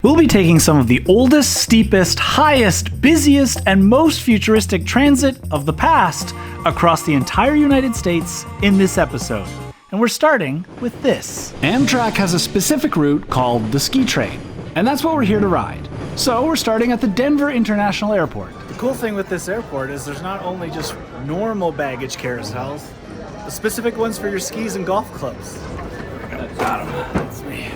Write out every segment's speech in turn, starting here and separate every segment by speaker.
Speaker 1: We'll be taking some of the oldest, steepest, highest, busiest, and most futuristic transit of the past across the entire United States in this episode. And we're starting with this. Amtrak has a specific route called the Ski Train, and that's what we're here to ride. So we're starting at the Denver International Airport.
Speaker 2: The cool thing with this airport is there's not only just normal baggage carousels, but specific ones for your skis and golf clubs. Got 'em. That's me.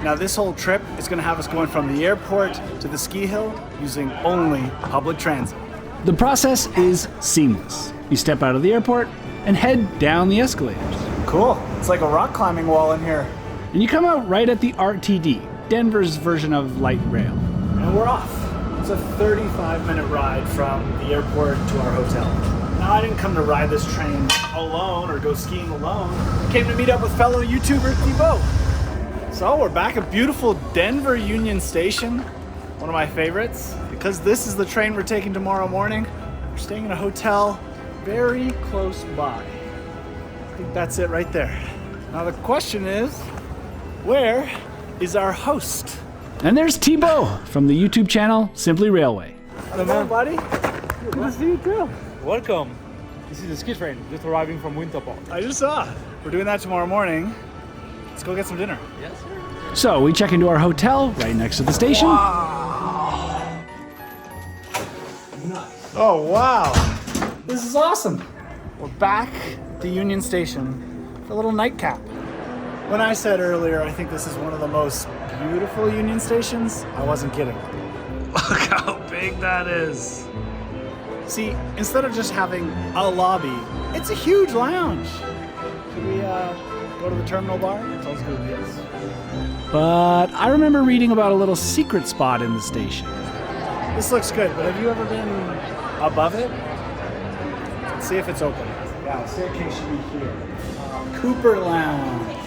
Speaker 2: Now this whole trip is going to have us going from the airport to the ski hill using only public transit.
Speaker 1: The process is seamless. You step out of the airport and head down the escalators.
Speaker 2: Cool. It's like a rock climbing wall in here.
Speaker 1: And you come out right at the RTD, Denver's version of light rail.
Speaker 2: And we're off. It's a 35-minute ride from the airport to our hotel. Now I didn't come to ride this train alone or go skiing alone. I came to meet up with fellow YouTuber Thibaut. So we're back at beautiful Denver Union Station, one of my favorites. Because this is the train we're taking tomorrow morning, we're staying in a hotel very close by. I think that's it right there. Now the question is, where is our host?
Speaker 1: And there's Thibaut from the YouTube channel Simply Railway.
Speaker 2: Hello, buddy. Good to see you too.
Speaker 3: Welcome. This is the ski train, just arriving from Winter Park.
Speaker 2: I just saw. We're doing that tomorrow morning. Let's go get some dinner.
Speaker 3: Yes, sir.
Speaker 1: So we check into our hotel right next to the station.
Speaker 2: Wow. Nice. Oh, wow. This is awesome. We're back at the Union Station for a little nightcap. When I said earlier, I think this is one of the most beautiful Union Stations, I wasn't kidding. Look how big that is. See, instead of just having a lobby, it's a huge lounge. Should we go to the terminal bar? Sounds good, yes.
Speaker 1: But I remember reading about a little secret spot in the station.
Speaker 2: This looks good, but have you ever been above it? Let's see if it's open. Yeah, the staircase should be here. Cooper Lounge.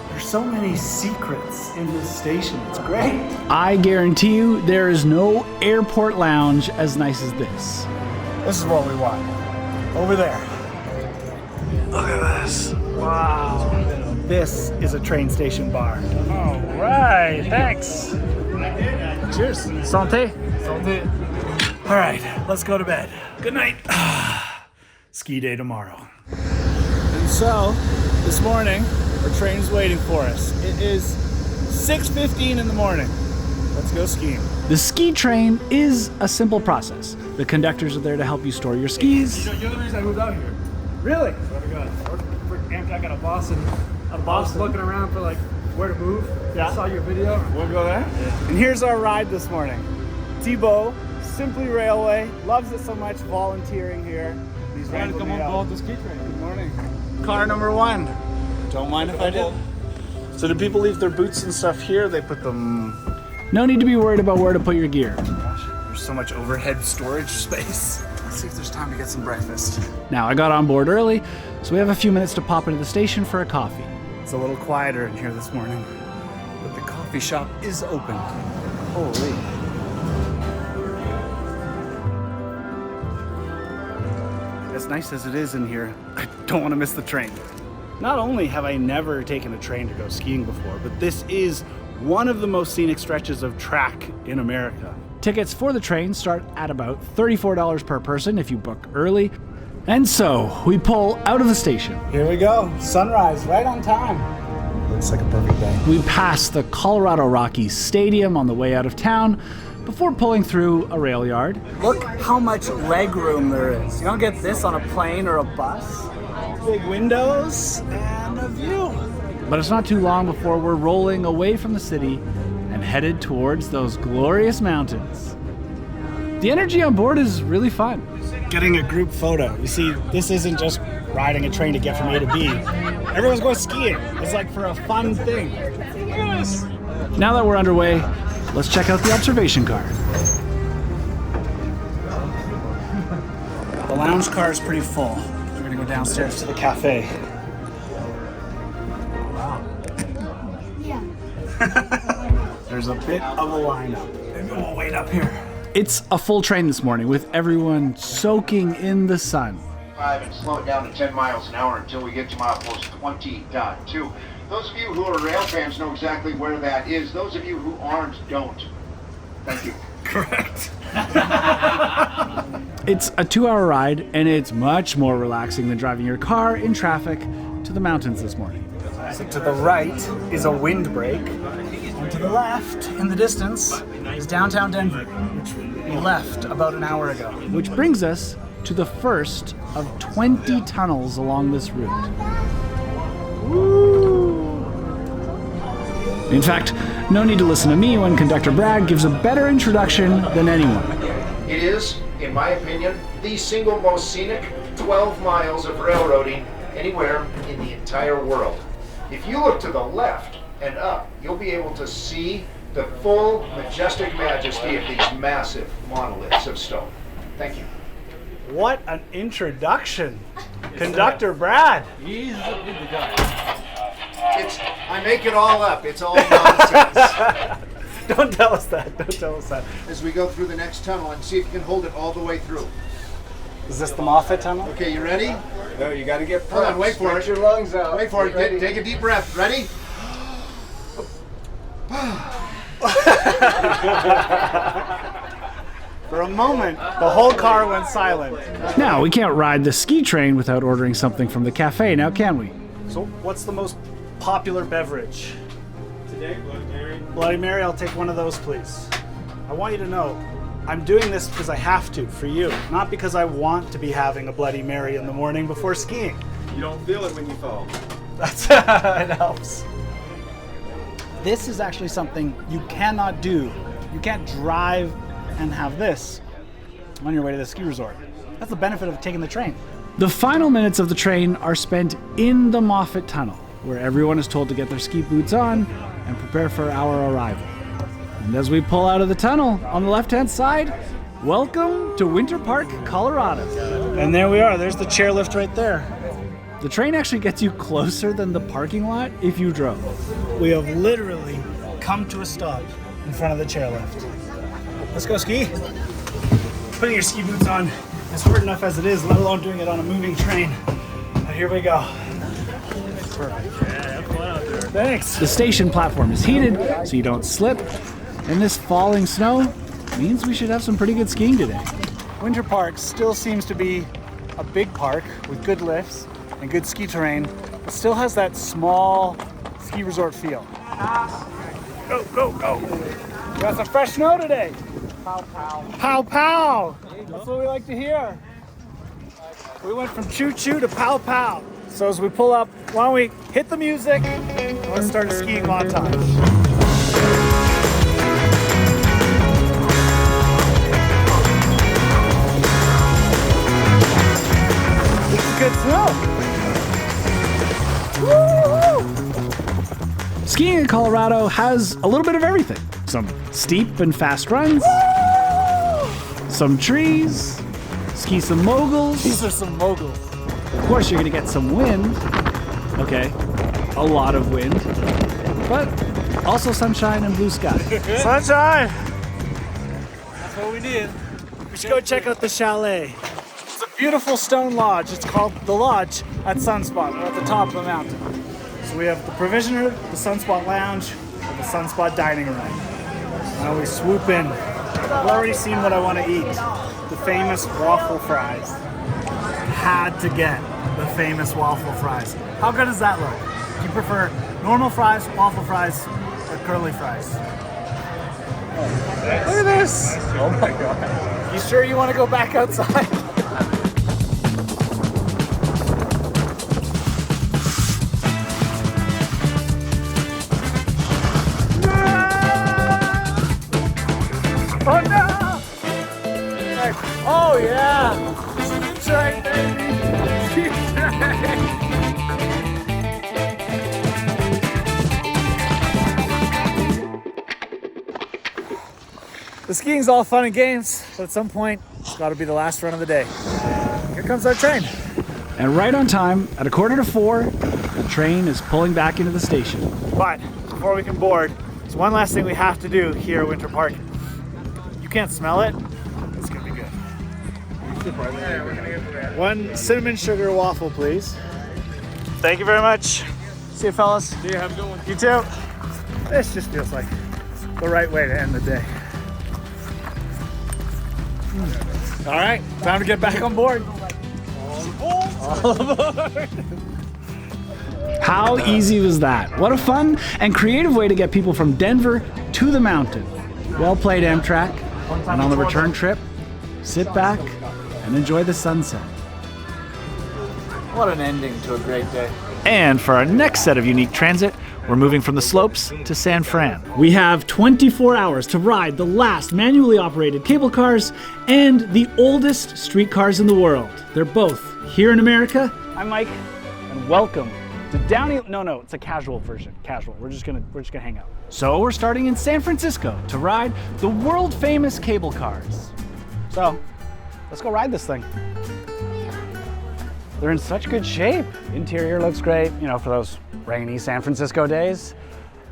Speaker 2: There's so many secrets in this station. It's great.
Speaker 1: I guarantee you there is no airport lounge as nice as this.
Speaker 2: This is what we want. Over there. Look at this. Wow. This is a train station bar. All right, thanks. Cheers. Santé.
Speaker 3: Santé.
Speaker 2: All right, let's go to bed. Good night. Ski day tomorrow. And so, this morning, our train's waiting for us. It is 6:15 in the morning. Let's go skiing.
Speaker 1: The ski train is a simple process. The conductors are there to help you store your skis.
Speaker 3: You're the reason I moved out here.
Speaker 2: Really?
Speaker 3: Swear to God. I worked for Amtrak out of Boston. I was looking around for like where to move.
Speaker 2: Yeah.
Speaker 3: I saw your video.
Speaker 2: We'll go there. Yeah. And here's our ride this morning. Thibaut, Simply Railway, loves it so much, volunteering here. He's
Speaker 3: Trying to come on board the ski train.
Speaker 2: Good morning. Car number 1. Don't mind if I do. So do people leave their boots and stuff here? They put them...
Speaker 1: No need to be worried about where to put your gear.
Speaker 2: Gosh, there's so much overhead storage space. Let's see if there's time to get some breakfast.
Speaker 1: Now, I got on board early, so we have a few minutes to pop into the station for a coffee.
Speaker 2: It's a little quieter in here this morning, but the coffee shop is open. Holy. As nice as it is in here, I don't want to miss the train. Not only have I never taken a train to go skiing before, but this is one of the most scenic stretches of track in America.
Speaker 1: Tickets for the train start at about $34 per person if you book early. And so, we pull out of the station.
Speaker 2: Here we go. Sunrise right on time. Looks like a perfect day.
Speaker 1: We pass the Colorado Rockies Stadium on the way out of town before pulling through a rail yard.
Speaker 2: Look how much leg room there is. You don't get this on a plane or a bus. Big windows and a view.
Speaker 1: But it's not too long before we're rolling away from the city and headed towards those glorious mountains. The energy on board is really fun.
Speaker 2: Getting a group photo. You see, this isn't just riding a train to get from A to B. Everyone's going skiing. It's like for a fun thing. Look at this.
Speaker 1: Now that we're underway, let's check out the observation car.
Speaker 2: The lounge car is pretty full. We're gonna go downstairs to the cafe. Wow. Yeah. There's a bit of a lineup. Maybe we'll wait up here.
Speaker 1: It's a full train this morning with everyone soaking in the sun.
Speaker 4: And slow it down to 10 miles an hour until we get to mile post 20.2. Those of you who are rail fans know exactly where that is. Those of you who aren't, don't. Thank you.
Speaker 2: Correct.
Speaker 1: It's a 2-hour ride, and it's much more relaxing than driving your car in traffic to the mountains this morning.
Speaker 2: So to the right is a windbreak, and to the left, in the distance, is downtown Denver, which we left about an hour ago.
Speaker 1: Which brings us to the first of 20 tunnels along this route. In fact, no need to listen to me when Conductor Brad gives a better introduction than anyone.
Speaker 4: It is, in my opinion, the single most scenic 12 miles of railroading anywhere in the entire world. If you look to the left and up, you'll be able to see the full majestic majesty of these massive monoliths of stone. Thank you.
Speaker 2: What an introduction. Conductor Brad.
Speaker 4: I make it all up. It's all nonsense.
Speaker 2: Don't tell us that. Don't tell us that.
Speaker 4: As we go through the next tunnel and see if you can hold it all the way through.
Speaker 2: Is this the Moffat tunnel?
Speaker 4: Okay, you ready?
Speaker 5: No, you got to get
Speaker 4: Hold on, wait for it.
Speaker 5: your lungs out.
Speaker 4: Wait for it. Take a deep breath. Ready?
Speaker 2: For a moment, the whole car went silent.
Speaker 1: Now, we can't ride the ski train without ordering something from the cafe, now can we?
Speaker 2: So what's the most popular beverage?
Speaker 5: Today, Bloody Mary.
Speaker 2: Bloody Mary, I'll take one of those, please. I want you to know, I'm doing this because I have to, for you. Not because I want to be having a Bloody Mary in the morning before skiing.
Speaker 5: You don't feel it when you fall.
Speaker 2: That's it helps. This is actually something you cannot do. You can't drive and have this on your way to the ski resort. That's the benefit of taking the train.
Speaker 1: The final minutes of the train are spent in the Moffat Tunnel, where everyone is told to get their ski boots on and prepare for our arrival. And as we pull out of the tunnel, on the left-hand side, welcome to Winter Park, Colorado.
Speaker 2: And there we are. There's the chairlift right there.
Speaker 1: The train actually gets you closer than the parking lot if you drove.
Speaker 2: We have literally come to a stop in front of the chairlift. Let's go ski. Putting your ski boots on is hard enough as it is, let alone doing it on a moving train. But here we go. Perfect. Yeah, have fun out there. Thanks.
Speaker 1: The station platform is heated so you don't slip, and this falling snow means we should have some pretty good skiing today.
Speaker 2: Winter Park still seems to be a big park with good lifts and good ski terrain. It still has that small ski resort feel. Go, go, go. We got some fresh snow today. Pow, pow. Pow, pow. That's what we like to hear. We went from choo-choo to pow, pow. So as we pull up, why don't we hit the music and let's start a skiing montage. This is good snow. Woo-hoo!
Speaker 1: Skiing in Colorado has a little bit of everything. Some steep and fast runs, some trees, ski some moguls.
Speaker 2: These are some moguls.
Speaker 1: Of course, you're gonna get some wind. Okay, a lot of wind, but also sunshine and blue sky.
Speaker 2: Sunshine! That's what we need. We should go check out the chalet. It's a beautiful stone lodge. It's called The Lodge at Sunspot. We're at the top of the mountain. So we have the Provisioner, the Sunspot Lounge, and the Sunspot Dining Room. Now we swoop in. I've already seen what I want to eat. The famous waffle fries. Had to get the famous waffle fries. How good does that look? Do you prefer normal fries, waffle fries, or curly fries? Look at this!
Speaker 5: Oh my god.
Speaker 2: You sure you want to go back outside? Oh no! Oh yeah! Ski train, baby! Ski train! The skiing's all fun and games, but at some point, it's got to be the last run of the day. Here comes our train.
Speaker 1: And right on time, at 3:45, the train is pulling back into the station.
Speaker 2: But before we can board, there's one last thing we have to do here at Winter Park. You can't smell it. It's gonna be good. One cinnamon sugar waffle, please. Thank you very much. See you, fellas.
Speaker 5: See you, have a good one.
Speaker 2: You too. This just feels like the right way to end the day. All right, time to get back on board. All aboard. How easy was that? What a fun and creative way to get people from Denver to the mountain. Well played, Amtrak. And on the return trip, sit back and enjoy the sunset.
Speaker 1: What an ending to a great day. And for our next set of unique transit, we're moving from the slopes to San Fran. We have 24 hours to ride the last manually operated cable cars and the oldest streetcars in the world. They're both here in America. I'm Mike, and welcome to No, it's a casual version. Casual. We're just gonna hang out. So we're starting in San Francisco to ride the world famous cable cars. So let's go ride this thing. They're in such good shape. Interior looks great, you know, for those rainy San Francisco days.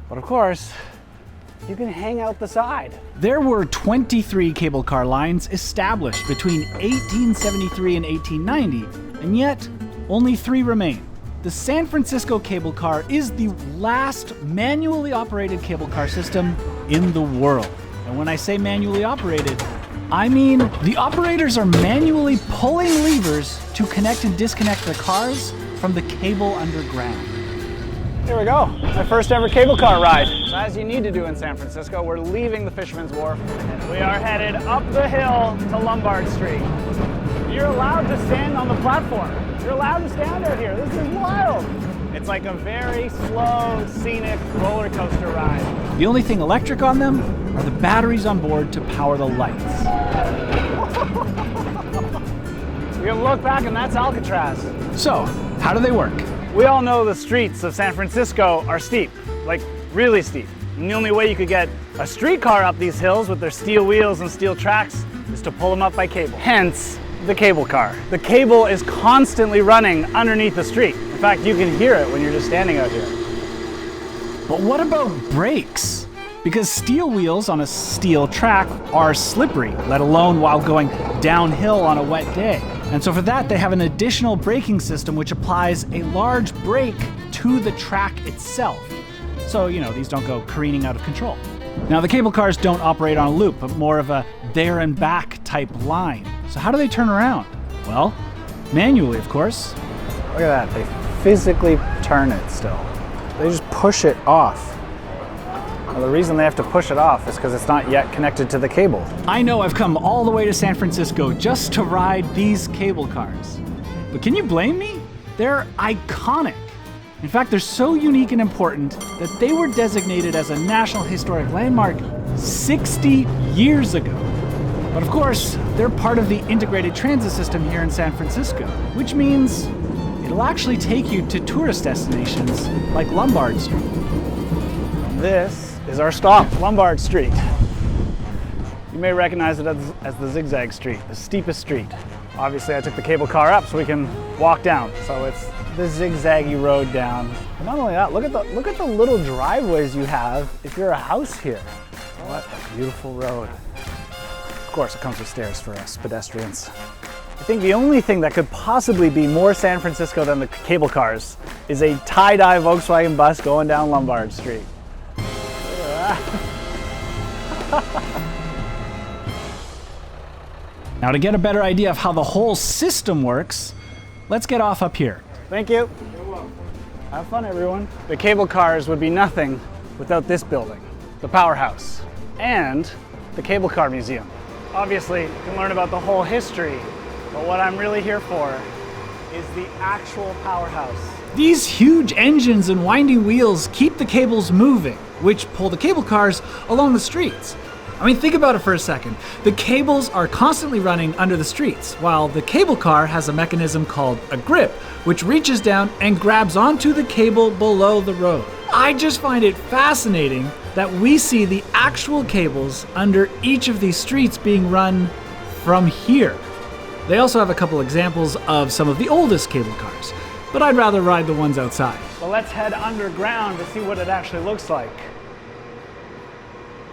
Speaker 1: But of course, you can hang out the side. There were 23 cable car lines established between 1873 and 1890, and yet only 3 remain. The San Francisco cable car is the last manually operated cable car system in the world. And when I say manually operated, I mean the operators are manually pulling levers to connect and disconnect the cars from the cable underground. Here we go, my first ever cable car ride. So as you need to do in San Francisco, we're leaving the Fisherman's Wharf. We are headed up the hill to Lombard Street. You're allowed to stand on the platform. You're allowed to stand out here. This is wild. It's like a very slow, scenic roller coaster ride. The only thing electric on them are the batteries on board to power the lights. You can look back and that's Alcatraz. So, how do they work? We all know the streets of San Francisco are steep, like really steep. And the only way you could get a streetcar up these hills with their steel wheels and steel tracks is to pull them up by cable. Hence, the cable car. The cable is constantly running underneath the street. In fact, you can hear it when you're just standing out here. But what about brakes? Because steel wheels on a steel track are slippery, let alone while going downhill on a wet day. And so for that, they have an additional braking system which applies a large brake to the track itself. So, you know, these don't go careening out of control. Now, the cable cars don't operate on a loop, but more of a there and back type line. So how do they turn around? Well, manually, of course. Look at that, they physically turn it still. They just push it off. Now, the reason they have to push it off is because it's not yet connected to the cable. I know I've come all the way to San Francisco just to ride these cable cars. But can you blame me? They're iconic. In fact, they're so unique and important that they were designated as a National Historic Landmark 60 years ago. But of course, they're part of the integrated transit system here in San Francisco, which means it'll actually take you to tourist destinations like Lombard Street. This is our stop, Lombard Street. You may recognize it as the zigzag street, the steepest street. Obviously, I took the cable car up so we can walk down. So it's the zigzaggy road down. And not only that, look at the little driveways you have if you're a house here. What a beautiful road. Of course, it comes with stairs for us pedestrians. I think the only thing that could possibly be more San Francisco than the cable cars is a tie-dye Volkswagen bus going down Lombard Street. Now, to get a better idea of how the whole system works, let's get off up here. Thank you.
Speaker 5: You're welcome.
Speaker 1: Have fun, everyone. The cable cars would be nothing without this building, the powerhouse, and the Cable Car Museum. Obviously, you can learn about the whole history, but what I'm really here for is the actual powerhouse. These huge engines and winding wheels keep the cables moving, which pull the cable cars along the streets. I mean, think about it for a second. The cables are constantly running under the streets, while the cable car has a mechanism called a grip, which reaches down and grabs onto the cable below the road. I just find it fascinating that we see the actual cables under each of these streets being run from here. They also have a couple examples of some of the oldest cable cars, but I'd rather ride the ones outside. Well, let's head underground to see what it actually looks like.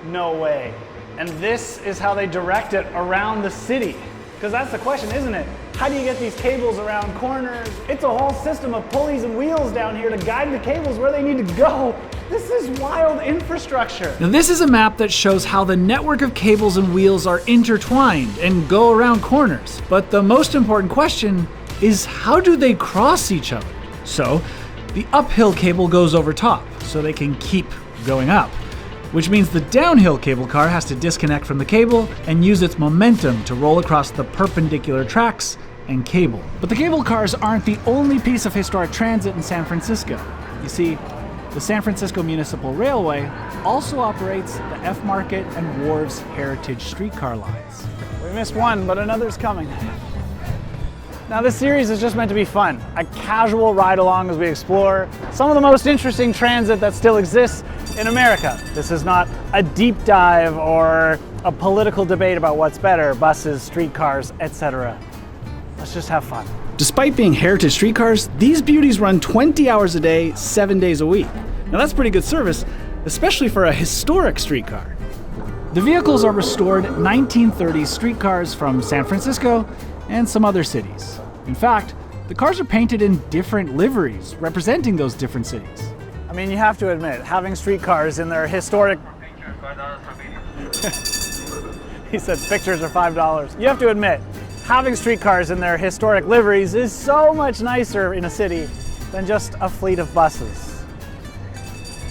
Speaker 1: No way. And this is how they direct it around the city. Because that's the question, isn't it?
Speaker 2: How do you get these cables around corners? It's a whole system of pulleys and wheels down here to guide the cables where they need to go. This is wild infrastructure.
Speaker 1: Now this is a map that shows how the network of cables and wheels are intertwined and go around corners. But the most important question is, how do they cross each other? So the uphill cable goes over top so they can keep going up, which means the downhill cable car has to disconnect from the cable and use its momentum to roll across the perpendicular tracks and cable. But the cable cars aren't the only piece of historic transit in San Francisco. You see, the San Francisco Municipal Railway also operates the F Market and Wharves Heritage streetcar lines.
Speaker 2: We missed one, but another's coming. Now this series is just meant to be fun, a casual ride along as we explore some of the most interesting transit that still exists in America. This is not a deep dive or a political debate about what's better, buses, streetcars, etc. Let's just have fun.
Speaker 1: Despite being heritage streetcars, these beauties run 20 hours a day, 7 days a week. Now that's pretty good service, especially for a historic streetcar. The vehicles are restored 1930s streetcars from San Francisco and some other cities. In fact, the cars are painted in different liveries, representing those different cities.
Speaker 2: I mean, you have to admit, having streetcars in their historic... He said pictures are $5. You have to admit, having streetcars in their historic liveries is so much nicer in a city than just a fleet of buses.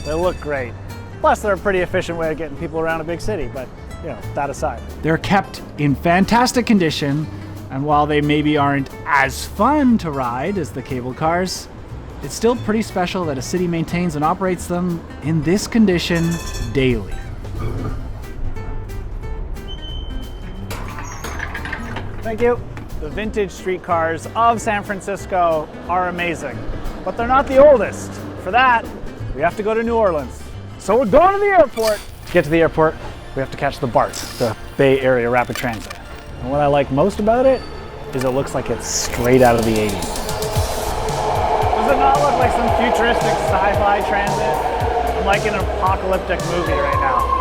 Speaker 2: They look great. Plus, they're a pretty efficient way of getting people around a big city, but, you know, that aside.
Speaker 1: They're kept in fantastic condition, and while they maybe aren't as fun to ride as the cable cars, it's still pretty special that a city maintains and operates them in this condition daily.
Speaker 2: Thank you. The vintage streetcars of San Francisco are amazing, but they're not the oldest. For that, we have to go to New Orleans. So we're going to the airport. To get to the airport, we have to catch the BART, the Bay Area Rapid Transit. And what I like most about it is it looks like it's straight out of the 80s. Does it not look like some futuristic sci-fi transit? I'm like in an apocalyptic movie right now.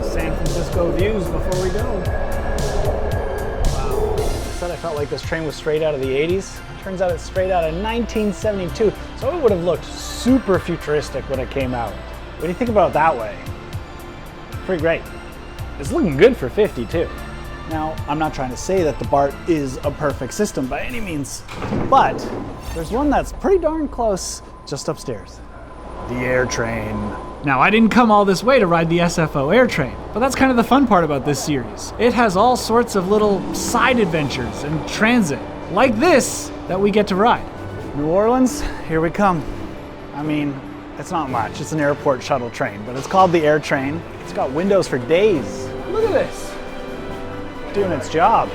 Speaker 2: San Francisco views before we go. Wow. I said I felt like this train was straight out of the 80s. Turns out it's straight out of 1972. So it would have looked super futuristic when it came out. What do you think about it that way? Pretty great. It's looking good for 50 too. Now, I'm not trying to say that the BART is a perfect system by any means, but there's one that's pretty darn close just upstairs. The air train.
Speaker 1: Now, I didn't come all this way to ride the SFO air train, but that's kind of the fun part about this series. It has all sorts of little side adventures and transit, like this, that we get to ride.
Speaker 2: New Orleans, here we come. I mean, it's not much, it's an airport shuttle train, but it's called the air train. It's got windows for days. Look at this. Doing its job.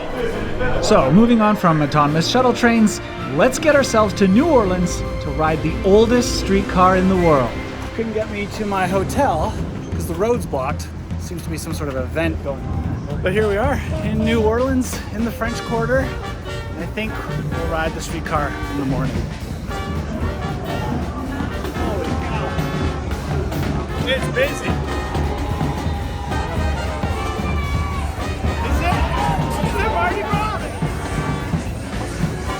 Speaker 1: So, moving on from autonomous shuttle trains, let's get ourselves to New Orleans to ride the oldest streetcar in the world.
Speaker 2: Couldn't get me to my hotel because the road's blocked. Seems to be some sort of event going on there. But here we are in New Orleans in the French Quarter. And I think we'll ride the streetcar in the morning. Holy cow. It's busy. Is it Mardi Gras?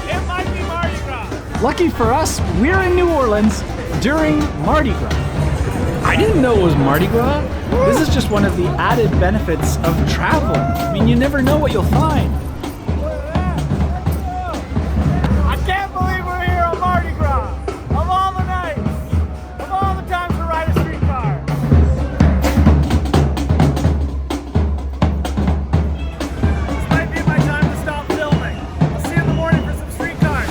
Speaker 2: It might be Mardi Gras.
Speaker 1: Lucky for us, we're in New Orleans during Mardi Gras. I didn't know it was Mardi Gras. This is just one of the added benefits of travel. I mean, you never know what you'll find.
Speaker 2: I can't believe we're here on Mardi Gras. Of all the nights, of all the times to ride a streetcar. This might be my time to stop filming. I'll see you in the morning for some streetcars.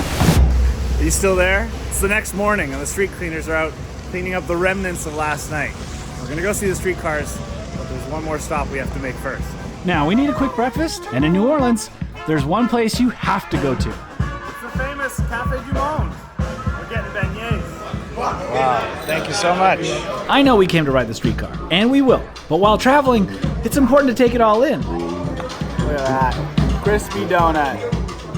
Speaker 2: Are you still there? It's the next morning and the street cleaners are out cleaning up the remnants of last night. We're gonna go see the streetcars, but there's one more stop we have to make first.
Speaker 1: Now, we need a quick breakfast, and in New Orleans, there's one place you have to go to.
Speaker 2: It's the famous Café du Monde. We're getting beignets. Wow, thank you so much.
Speaker 1: I know we came to ride the streetcar, and we will, but while traveling, it's important to take it all in.
Speaker 2: Look at that. Crispy donut.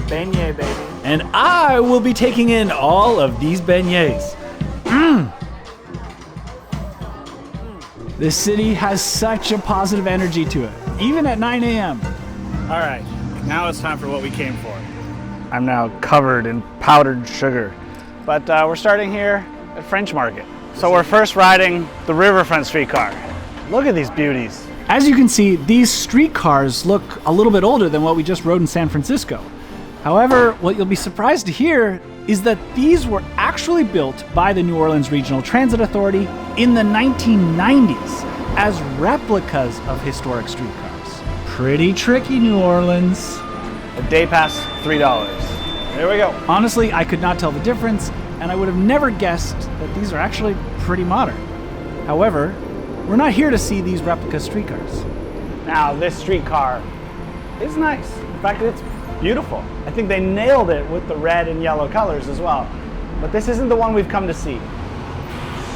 Speaker 2: Beignet, baby.
Speaker 1: And I will be taking in all of these beignets. This city has such a positive energy to it, even at 9 a.m.
Speaker 2: All right, now it's time for what we came for. I'm now covered in powdered sugar, but we're starting here at French Market. So we're first riding the riverfront streetcar. Look at these beauties.
Speaker 1: As you can see, these streetcars look a little bit older than what we just rode in San Francisco. However, what you'll be surprised to hear is that these were actually built by the New Orleans Regional Transit Authority in the 1990s as replicas of historic streetcars. Pretty tricky, New Orleans.
Speaker 2: A day pass, $3. There we go.
Speaker 1: Honestly, I could not tell the difference, and I would have never guessed that these are actually pretty modern. However, we're not here to see these replica streetcars.
Speaker 2: Now, this streetcar is nice. In fact, it's beautiful. I think they nailed it with the red and yellow colors as well. But this isn't the one we've come to see.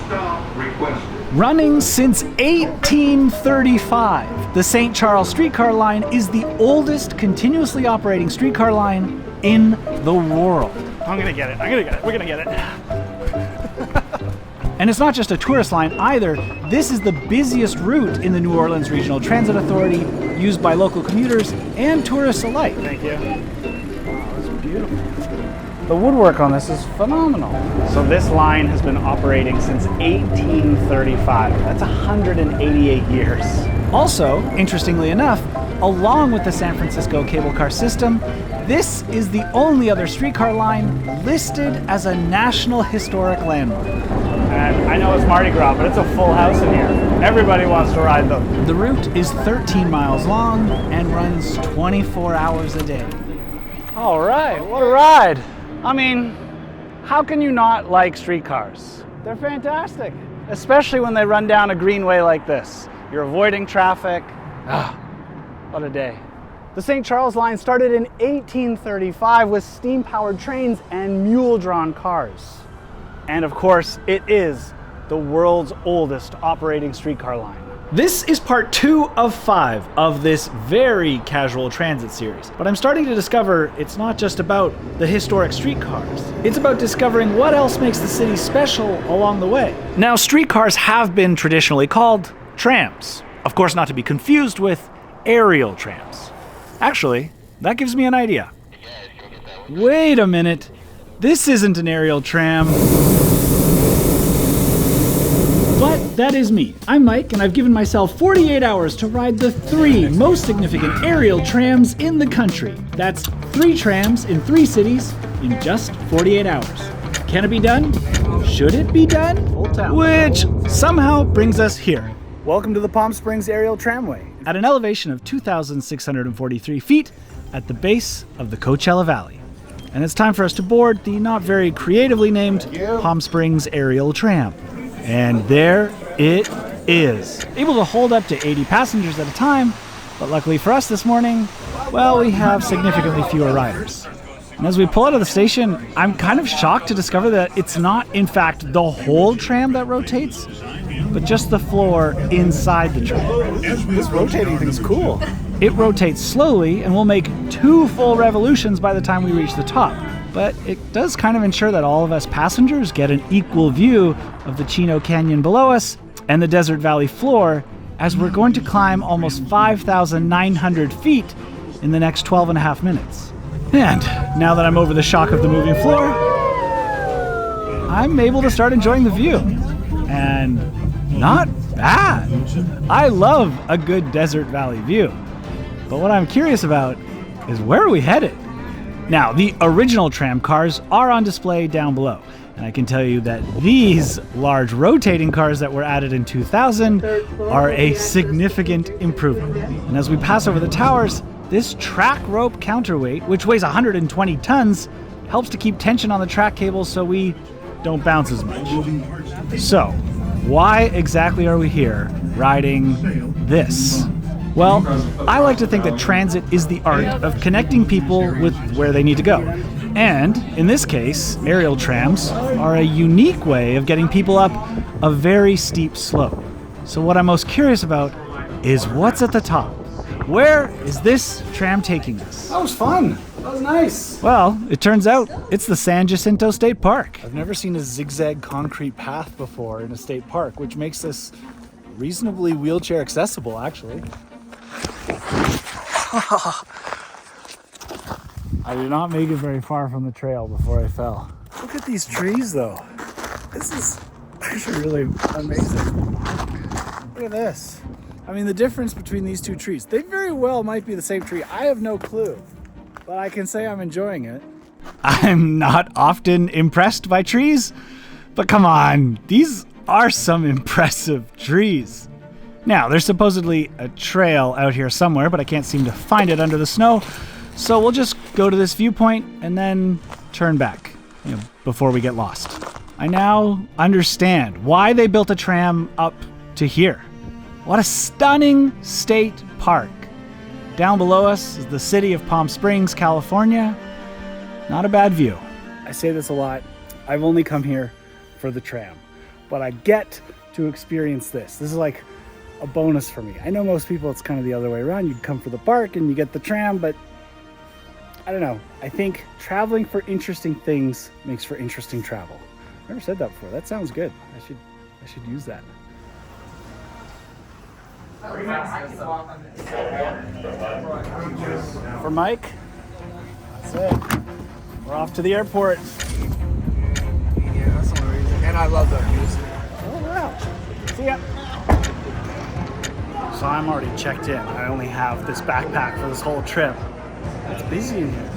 Speaker 6: Stop requested.
Speaker 1: Running since 1835, the St. Charles streetcar line is the oldest continuously operating streetcar line in the world.
Speaker 2: I'm gonna get it. We're gonna get it.
Speaker 1: And it's not just a tourist line either. This is the busiest route in the New Orleans Regional Transit Authority, used by local commuters and tourists alike.
Speaker 2: Thank you. Wow, that's beautiful. The woodwork on this is phenomenal. So this line has been operating since 1835. That's 188 years.
Speaker 1: Also, interestingly enough, along with the San Francisco cable car system, this is the only other streetcar line listed as a National Historic Landmark.
Speaker 2: And I know it's Mardi Gras, but it's a full house in here. Everybody wants to ride them.
Speaker 1: The route is 13 miles long and runs 24 hours a day.
Speaker 2: All right, what a ride. I mean, how can you not like streetcars? They're fantastic, especially when they run down a greenway like this. You're avoiding traffic. Ah, what a day. The St. Charles line started in 1835 with steam-powered trains and mule-drawn cars. And of course, it is the world's oldest operating streetcar line.
Speaker 1: This is part 2 of 5 of this very casual transit series. But I'm starting to discover it's not just about the historic streetcars. It's about discovering what else makes the city special along the way. Now, streetcars have been traditionally called trams. Of course, not to be confused with aerial trams. Actually, that gives me an idea. Wait a minute. This isn't an aerial tram. But that is me. I'm Mike, and I've given myself 48 hours to ride the 3 most significant aerial trams in the country. That's 3 trams in 3 cities in just 48 hours. Can it be done? Should it be done? Which somehow brings us here.
Speaker 2: Welcome to the Palm Springs Aerial Tramway.
Speaker 1: At an elevation of 2,643 feet at the base of the Coachella Valley. And it's time for us to board the not very creatively named Palm Springs Aerial Tram. And there it is. Able to hold up to 80 passengers at a time, but luckily for us this morning, well, we have significantly fewer riders. And as we pull out of the station, I'm kind of shocked to discover that it's not, in fact, the whole tram that rotates, but just the floor inside the tram.
Speaker 2: This rotating thing's cool.
Speaker 1: It rotates slowly and will make 2 full revolutions by the time we reach the top. But it does kind of ensure that all of us passengers get an equal view of the Chino Canyon below us and the Desert Valley floor as we're going to climb almost 5,900 feet in the next 12 and a half minutes. And now that I'm over the shock of the moving floor, I'm able to start enjoying the view. And not bad. I love a good Desert Valley view. But what I'm curious about is where are we headed? Now, the original tram cars are on display down below. And I can tell you that these large rotating cars that were added in 2000 are a significant improvement. And as we pass over the towers, this track rope counterweight, which weighs 120 tons, helps to keep tension on the track cables so we don't bounce as much. So, why exactly are we here riding this? Well, I like to think that transit is the art of connecting people with where they need to go. And, in this case, aerial trams are a unique way of getting people up a very steep slope. So what I'm most curious about is what's at the top. Where is this tram taking us?
Speaker 2: That was fun. That was nice.
Speaker 1: Well, it turns out it's the San Jacinto State Park.
Speaker 2: I've never seen a zigzag concrete path before in a state park, which makes this reasonably wheelchair accessible, actually. I did not make it very far from the trail before I fell. Look at these trees, though. This is actually really amazing. Look at this. I mean, the difference between these two trees, they very well might be the same tree. I have no clue, but I can say I'm enjoying it.
Speaker 1: I'm not often impressed by trees, but come on, these are some impressive trees. Now, there's supposedly a trail out here somewhere, but I can't seem to find it under the snow, so we'll just go to this viewpoint and then turn back, before we get lost. I now understand why they built a tram up to here. What a stunning state park. Down below us is the city of Palm Springs, California. Not a bad view.
Speaker 2: I say this a lot. I've only come here for the tram, but I get to experience this. This is like a bonus for me. I know most people it's kind of the other way around. You'd come for the park and you get the tram, but I don't know. I think traveling for interesting things makes for interesting travel. Never said that before. That sounds good. I should use that. For Mike, that's it. We're off to the airport.
Speaker 3: Yeah, that's the only reason. And I love that music.
Speaker 2: Oh, wow. See ya. So I'm already checked in. I only have this backpack for this whole trip. It's busy in here.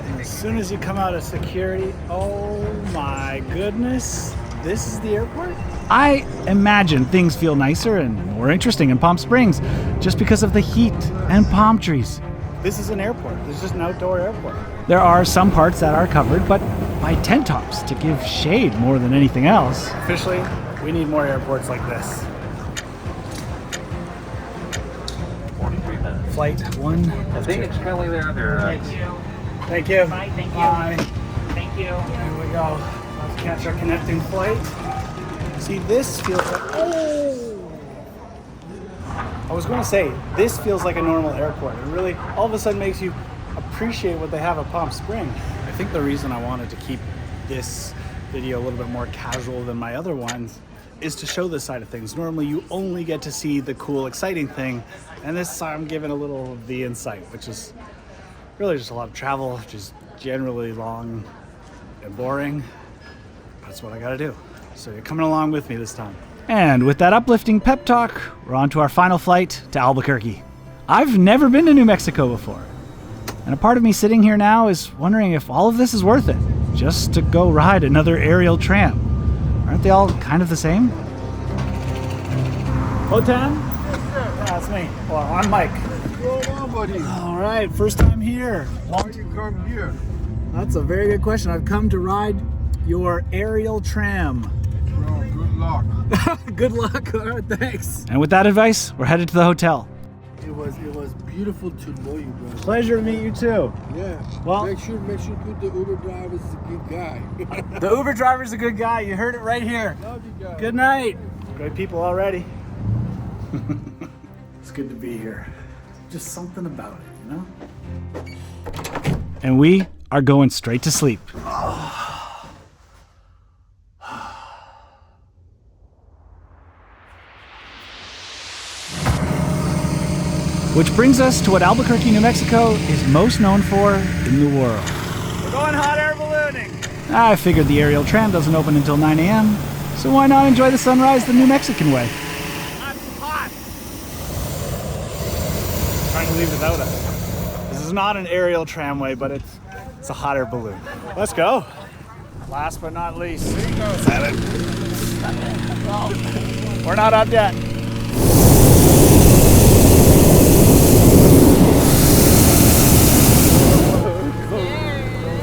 Speaker 2: And as soon as you come out of security, oh my goodness, this is the airport?
Speaker 1: I imagine things feel nicer and more interesting in Palm Springs just because of the heat and palm trees.
Speaker 2: This is an airport. It's just an outdoor airport.
Speaker 1: There are some parts that are covered, but by tent tops to give shade more than anything else.
Speaker 2: Officially, we need more airports like this.
Speaker 7: 43 minutes.
Speaker 2: Flight 1.
Speaker 7: I think it's currently there.
Speaker 2: Thank you.
Speaker 8: Bye, thank you.
Speaker 2: Bye.
Speaker 8: Thank you.
Speaker 2: Here we go. Let's catch our connecting flight. See, this feels like... Oh! I was going to say, this feels like a normal airport. It really, all of a sudden, makes you appreciate what they have at Palm Springs. I think the reason I wanted to keep this video a little bit more casual than my other ones is to show this side of things. Normally, you only get to see the cool, exciting thing, and this time I'm giving a little of the insight, which is really just a lot of travel, just generally long and boring. That's what I gotta do. So you're coming along with me this time.
Speaker 1: And with that uplifting pep talk, we're on to our final flight to Albuquerque. I've never been to New Mexico before, and a part of me sitting here now is wondering if all of this is worth it, just to go ride another aerial tram. Aren't they all kind of the same?
Speaker 2: Hotan? Yeah, that's me. Well, I'm Mike.
Speaker 5: What's going on, buddy?
Speaker 2: All right, first time here.
Speaker 5: Why you come here?
Speaker 2: That's a very good question. I've come to ride your aerial tram.
Speaker 5: Well, good luck.
Speaker 2: Good luck. All right, thanks.
Speaker 1: And with that advice, we're headed to the hotel.
Speaker 5: It was beautiful to know you, brother.
Speaker 2: Pleasure to meet you too.
Speaker 5: Yeah.
Speaker 2: Well-
Speaker 5: make sure put the Uber driver is a good guy.
Speaker 2: The Uber driver's a good guy. You heard it right here.
Speaker 5: Love you guys.
Speaker 2: Good night. Great people already. It's good to be here. Just something about it, you know?
Speaker 1: And we are going straight to sleep. Which brings us to what Albuquerque, New Mexico is most known for in the world.
Speaker 2: We're going hot air ballooning.
Speaker 1: I figured the aerial tram doesn't open until 9 a.m., so why not enjoy the sunrise the New Mexican way?
Speaker 2: I'm hot. Trying to leave without us. This is not an aerial tramway, but it's a hot air balloon. Let's go. Last but not least, 7. We're not up yet.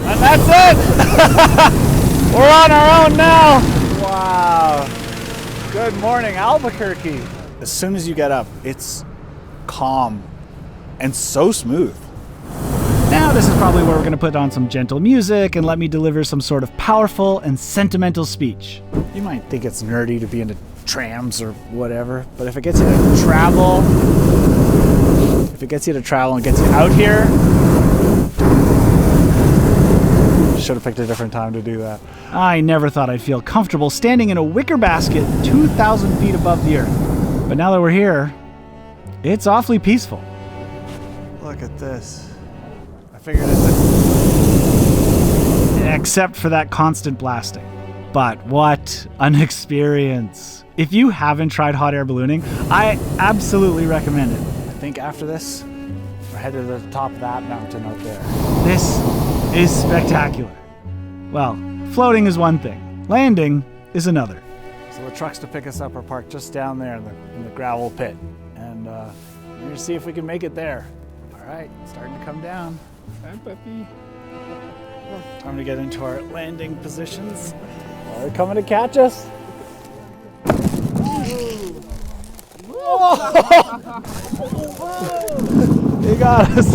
Speaker 2: And that's it! We're on our own now! Wow. Good morning, Albuquerque. As soon as you get up, it's calm and so smooth.
Speaker 1: Now this is probably where we're going to put on some gentle music and let me deliver some sort of powerful and sentimental speech.
Speaker 2: You might think it's nerdy to be into trams or whatever, but if it gets you to travel, and gets you out here, should have picked a different time to do that.
Speaker 1: I never thought I'd feel comfortable standing in a wicker basket 2,000 feet above the earth. But now that we're here, it's awfully peaceful. Look at this. I figured except for that constant blasting. But what an experience. If you haven't tried hot air ballooning, I absolutely recommend it. I think after this, we're headed to the top of that mountain out there. This is spectacular. Well, floating is one thing. Landing is another. So the trucks to pick us up are parked just down there in the gravel pit. And we're gonna see if we can make it there. All right, starting to come down. Hi, puppy. Time to get into our landing positions. Are they coming to catch us? He got us.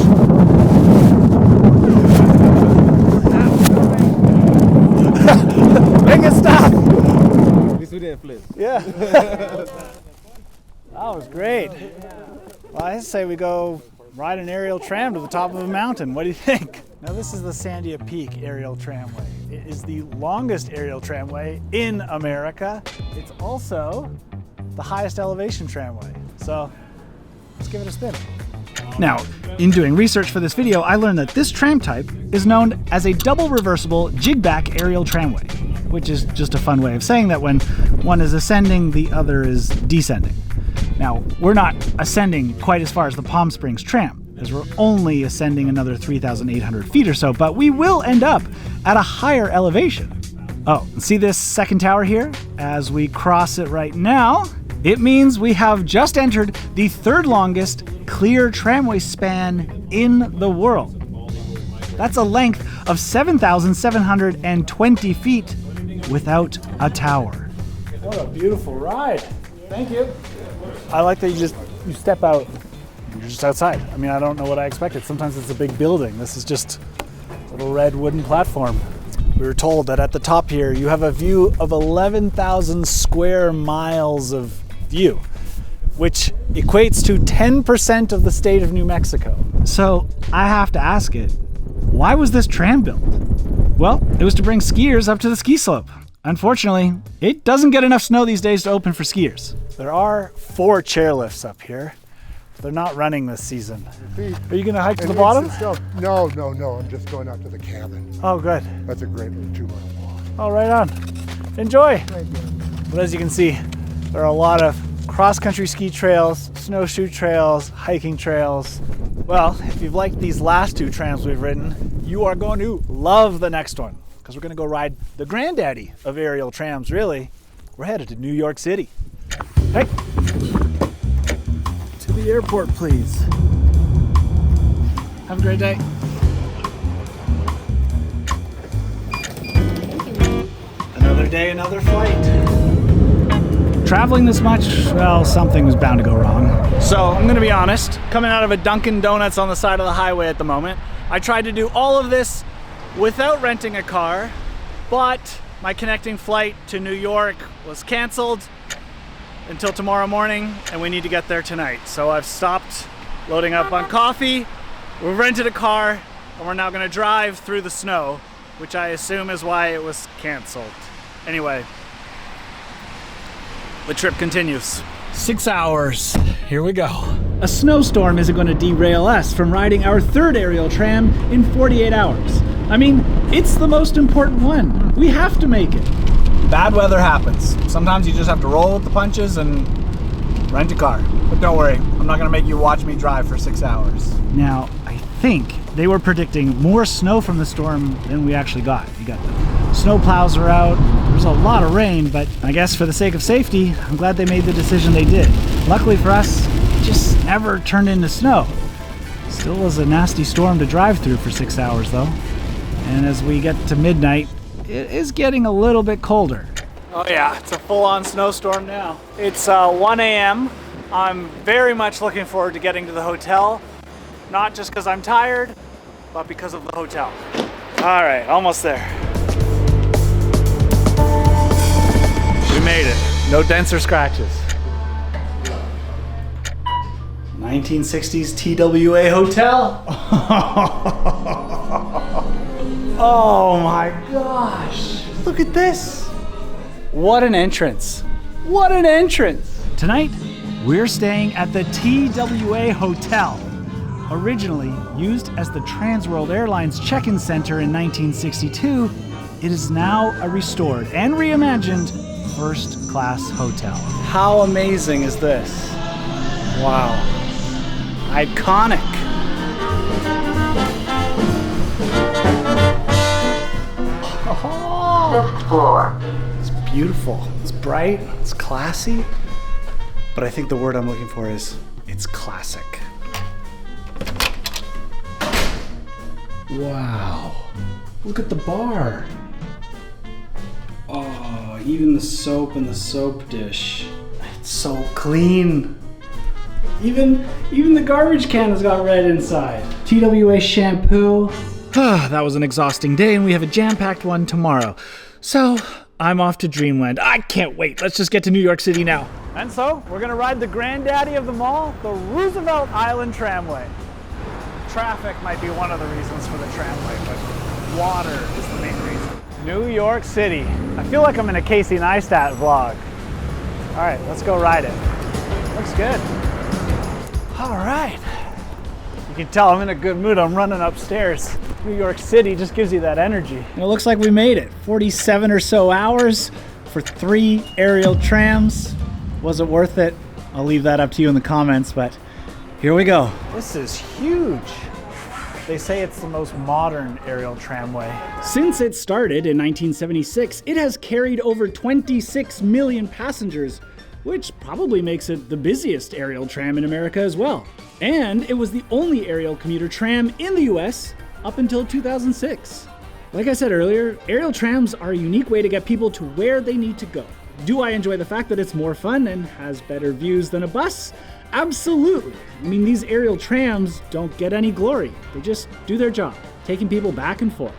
Speaker 1: Make it stop. Yeah. That was great. Well, I say we go ride an aerial tram to the top of a mountain. What do you think? Now this is the Sandia Peak aerial tramway. It is the longest aerial tramway in America. It's also the highest elevation tramway. So let's give it a spin. Now, in doing research for this video, I learned that this tram type is known as a double reversible jig-back aerial tramway, which is just a fun way of saying that when one is ascending, the other is descending. Now, we're not ascending quite as far as the Palm Springs tram, as we're only ascending another 3,800 feet or so, but we will end up at a higher elevation. Oh, see this second tower here? As we cross it right now, it means we have just entered the third longest clear tramway span in the world. That's a length of 7,720 feet without a tower. What a beautiful ride. Thank you. I like that you step out and you're just outside. I mean, I don't know what I expected. Sometimes it's a big building. This is just a little red wooden platform. We were told that at the top here, you have a view of 11,000 square miles of view, which equates to 10% of the state of New Mexico. So I have to ask it, why was this tram built? Well, it was to bring skiers up to the ski slope. Unfortunately, it doesn't get enough snow these days to open for skiers. There are 4 chairlifts up here. They're not running this season. Are you gonna hike to the bottom?
Speaker 5: No, I'm just going out to the cabin.
Speaker 1: Oh, good.
Speaker 5: That's a great little 2-mile walk.
Speaker 1: Oh, right on. Enjoy.
Speaker 5: Thank you.
Speaker 1: But as you can see, there are a lot of cross-country ski trails, snowshoe trails, hiking trails. Well, if you've liked these last 2 trams we've ridden, you are going to love the next one, because we're going to go ride the granddaddy of aerial trams, really. We're headed to New York City. Hey! To the airport, please. Have a great day. Another day, another flight. Traveling this much, well, something was bound to go wrong. So I'm gonna be honest, coming out of a Dunkin' Donuts on the side of the highway at the moment, I tried to do all of this without renting a car, but my connecting flight to New York was canceled until tomorrow morning, and we need to get there tonight. So I've stopped loading up on coffee, we've rented a car, and we're now gonna drive through the snow, which I assume is why it was canceled. Anyway, the trip continues. 6 hours, here we go. A snowstorm isn't going to derail us from riding our third aerial tram in 48 hours. I mean, it's the most important one. We have to make it. Bad weather happens. Sometimes you just have to roll with the punches and rent a car. But don't worry, I'm not going to make you watch me drive for 6 hours. Now, I think they were predicting more snow from the storm than we actually got. You got the snow plows are out. There's a lot of rain, but I guess for the sake of safety, I'm glad they made the decision they did. Luckily for us, it just never turned into snow. Still was a nasty storm to drive through for 6 hours though. And as we get to midnight, it is getting a little bit colder. Oh yeah, it's a full-on snowstorm now. It's 1 a.m. I'm very much looking forward to getting to the hotel. Not just because I'm tired, but because of the hotel. All right, almost there. We made it. No dents or scratches. 1960s TWA hotel. Oh my gosh. Look at this. What an entrance. What an entrance. Tonight, We're staying at the TWA Hotel. Originally used as the Trans World Airlines check-in center in 1962, it is now a restored and reimagined first-class hotel. How amazing is this? Wow. Iconic.
Speaker 8: Fifth floor.
Speaker 1: It's beautiful. It's bright. It's classy. But I think the word I'm looking for is, it's classic. Wow. Look at the bar. Oh, even the soap in the soap dish. It's so clean. Even the garbage can has got red inside. TWA shampoo. That was an exhausting day, and we have a jam-packed one tomorrow. So, I'm off to Dreamland. I can't wait. Let's just get to New York City now.
Speaker 2: And so, we're gonna ride the granddaddy of them all, the Roosevelt Island Tramway. Traffic might be one of the reasons for the tramway, but water is the main reason. New York City. I feel like I'm in a Casey Neistat vlog. All right, let's go ride it. Looks good. All right. You can tell I'm in a good mood. I'm running upstairs. New York City just gives you that energy.
Speaker 1: And it looks like we made it. 47 or so hours for 3 aerial trams. Was it worth it? I'll leave that up to you in the comments, but here we go.
Speaker 2: This is huge. They say it's the most modern aerial tramway.
Speaker 1: Since it started in 1976, it has carried over 26 million passengers, which probably makes it the busiest aerial tram in America as well. And it was the only aerial commuter tram in the US up until 2006. Like I said earlier, aerial trams are a unique way to get people to where they need to go. Do I enjoy the fact that it's more fun and has better views than a bus? Absolutely. I mean, these aerial trams don't get any glory. They just do their job, taking people back and forth.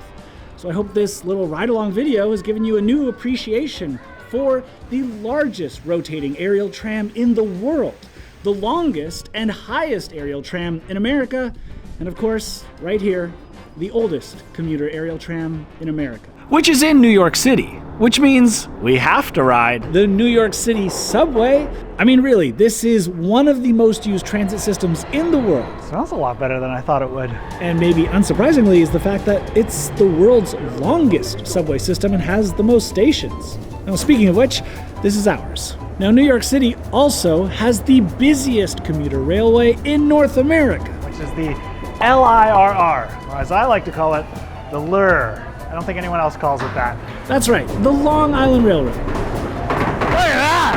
Speaker 1: So I hope this little ride-along video has given you a new appreciation for the largest rotating aerial tram in the world, the longest and highest aerial tram in America, and of course, right here, the oldest commuter aerial tram in America. Which is in New York City, which means we have to ride the New York City Subway. I mean, really, this is one of the most used transit systems in the world.
Speaker 2: Smells a lot better than I thought it would.
Speaker 1: And maybe unsurprisingly is the fact that it's the world's longest subway system and has the most stations. Now, speaking of which, this is ours. Now, New York City also has the busiest commuter railway in North America,
Speaker 2: Which is the LIRR, or as I like to call it, the LUR. I don't think anyone else calls it that.
Speaker 1: That's right, the Long Island Railroad.
Speaker 2: Look at that!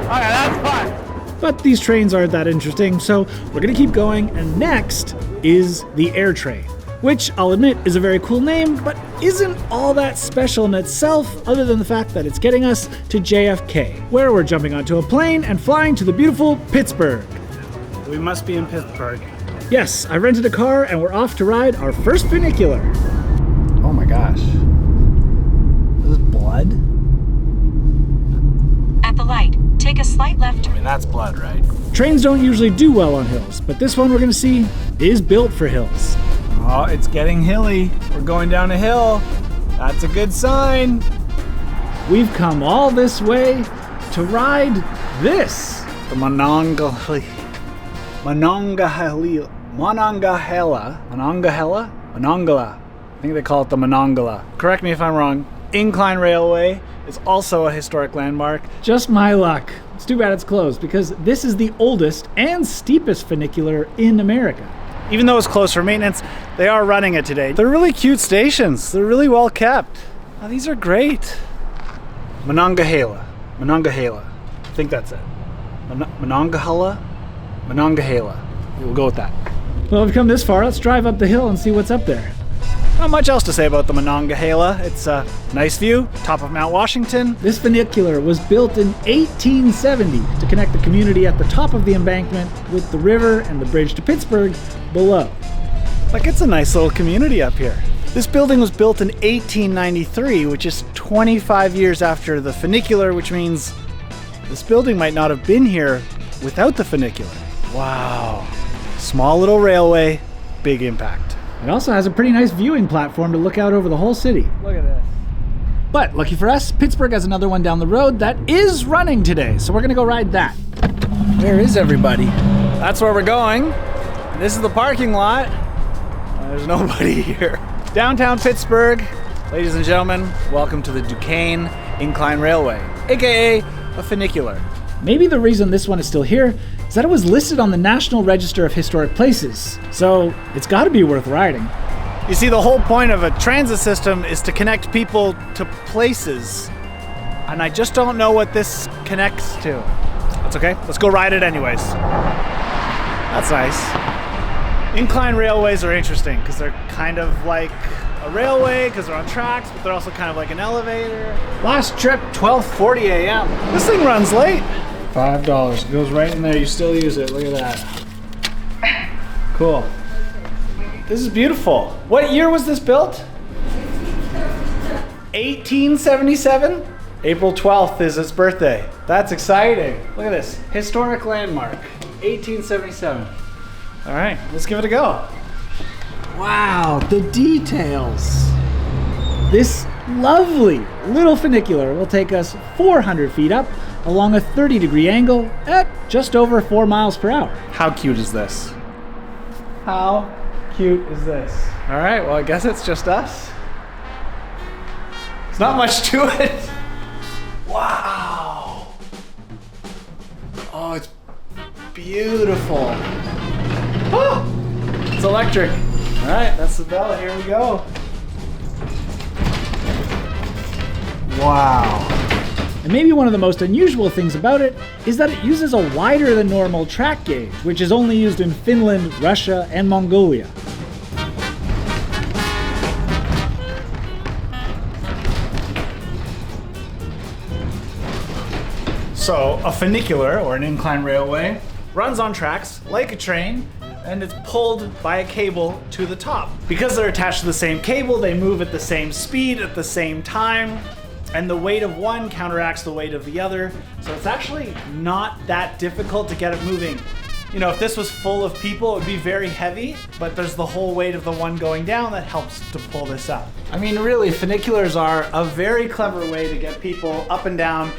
Speaker 2: Okay, that's fun.
Speaker 1: But these trains aren't that interesting, so we're gonna keep going, and next is the Air Train, which I'll admit is a very cool name, but isn't all that special in itself, other than the fact that it's getting us to JFK, where we're jumping onto a plane and flying to the beautiful Pittsburgh.
Speaker 2: We must be in Pittsburgh.
Speaker 1: Yes, I rented a car and we're off to ride our first funicular.
Speaker 2: Oh my gosh. This is blood?
Speaker 8: At the light, take a slight left.
Speaker 2: I mean, that's blood, right?
Speaker 1: Trains don't usually do well on hills, but this one we're gonna see is built for hills.
Speaker 2: Oh, it's getting hilly. We're going down a hill. That's a good sign.
Speaker 1: We've come all this way to ride this.
Speaker 2: The Monongahela. I think they call it the Monongahela. Correct me if I'm wrong. Incline Railway is also a historic landmark.
Speaker 1: Just my luck. It's too bad it's closed because this is the oldest and steepest funicular in America.
Speaker 2: Even though it's closed for maintenance, they are running it today. They're really cute stations. They're really well kept. Oh, these are great. Monongahela. I think that's it. Monongahela. We'll go with that.
Speaker 1: Well, we've come this far. Let's drive up the hill and see what's up there.
Speaker 2: Not much else to say about the Monongahela. It's a nice view, top of Mount Washington.
Speaker 1: This funicular was built in 1870 to connect the community at the top of the embankment with the river and the bridge to Pittsburgh below.
Speaker 2: Like, it's a nice little community up here. This building was built in 1893, which is 25 years after the funicular, which means this building might not have been here without the funicular. Wow. Small little railway, big impact.
Speaker 1: It also has a pretty nice viewing platform to look out over the whole city.
Speaker 2: Look at this.
Speaker 1: But lucky for us, Pittsburgh has another one down the road that is running today, so we're gonna go ride that. Where is everybody? That's where we're going. This is the parking lot. There's nobody here. Downtown Pittsburgh. Ladies and gentlemen, welcome to the Duquesne Incline Railway, aka a funicular. Maybe the reason this one is still here is that it was listed on the National Register of Historic Places, so it's got to be worth riding. You see, the whole point of a transit system is to connect people to places, and I just don't know what this connects to. That's okay, let's go ride it anyways. That's nice. Incline railways are interesting because they're kind of like a railway because they're on tracks, but they're also kind of like an elevator. Last trip, 12:40 a.m. This thing runs late. $5. It goes right in there. You still use it. Look at that. Cool. This is beautiful. What year was this built? 1877? April 12th is its birthday. That's exciting. Look at this. Historic landmark. 1877. All right, let's give it a go. Wow, the details. This lovely little funicular will take us 400 feet up along a 30-degree angle at just over 4 miles per hour. How cute is this? How cute is this? All right, well, I guess it's just us. There's not much to it. Wow. Oh, it's beautiful. Oh, it's electric. All right, that's the bell. Here we go. Wow. And maybe one of the most unusual things about it is that it uses a wider than normal track gauge, which is only used in Finland, Russia, and Mongolia. So, a funicular, or an incline railway, runs on tracks like a train, and it's pulled by a cable to the top. Because they're attached to the same cable, they move at the same speed at the same time, and the weight of one counteracts the weight of the other, so it's actually not that difficult to get it moving. You know, if this was full of people, it would be very heavy, but there's the whole weight of the one going down that helps to pull this up. I mean, really, funiculars are a very clever way to get people up and down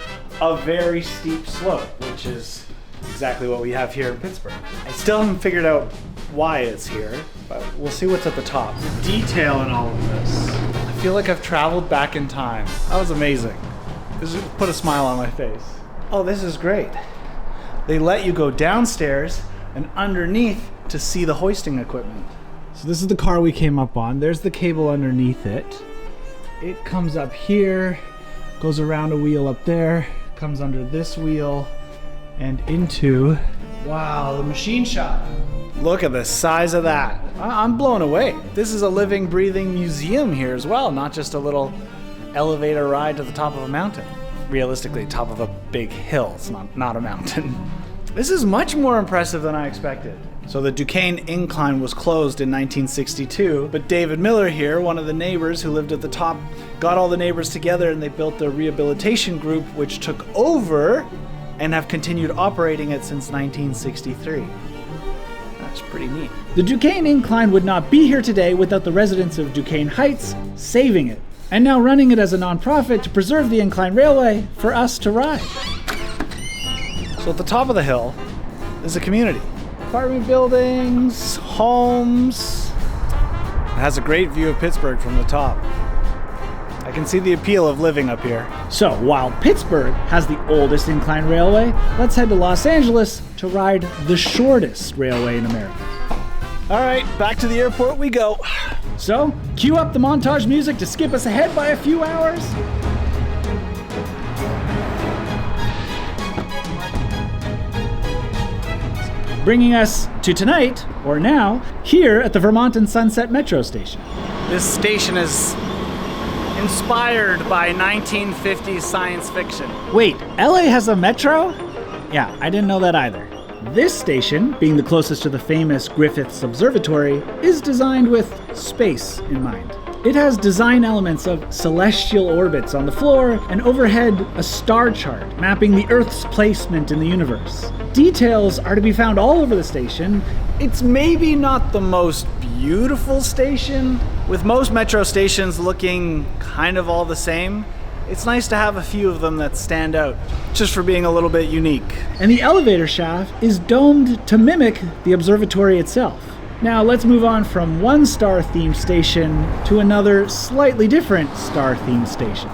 Speaker 1: a very steep slope, which is exactly what we have here in Pittsburgh. I still haven't figured out why it's here, but we'll see what's at the top. The detail in all of this. I feel like I've traveled back in time. That was amazing. This put a smile on my face. Oh, this is great. They let you go downstairs and underneath to see the hoisting equipment. So this is the car we came up on. There's the cable underneath it. It comes up here, goes around a wheel up there, comes under this wheel, and into, wow, the machine shop. Look at the size of that. I'm blown away. This is a living, breathing museum here as well, not just a little elevator ride to the top of a mountain. Realistically, top of a big hill. It's not a mountain. This is much more impressive than I expected. So the Duquesne Incline was closed in 1962, but David Miller here, one of the neighbors who lived at the top, got all the neighbors together and they built the rehabilitation group, which took over and have continued operating it since 1963. That's pretty neat. The Duquesne Incline would not be here today without the residents of Duquesne Heights saving it, and now running it as a nonprofit to preserve the Incline Railway for us to ride. So at the top of the hill is a community. Apartment buildings, homes. It has a great view of Pittsburgh from the top. I can see the appeal of living up here. So while Pittsburgh has the oldest incline railway, let's head to Los Angeles to ride the shortest railway in America. All right, back to the airport we go. So cue up the montage music to skip us ahead by a few hours. Bringing us to tonight, or now, here at the Vermont and Sunset Metro Station. This station is inspired by 1950s science fiction. Wait, LA has a metro? Yeah, I didn't know that either. This station, being the closest to the famous Griffiths Observatory, is designed with space in mind. It has design elements of celestial orbits on the floor, and overhead a star chart mapping the Earth's placement in the universe. Details are to be found all over the station. It's maybe not the most beautiful station, with most metro stations looking kind of all the same.
Speaker 2: it's nice to have a few of them that stand out, just for being a little bit unique.
Speaker 1: And the elevator shaft is domed to mimic the observatory itself. Now let's move on from one star-themed station to another slightly different star-themed station.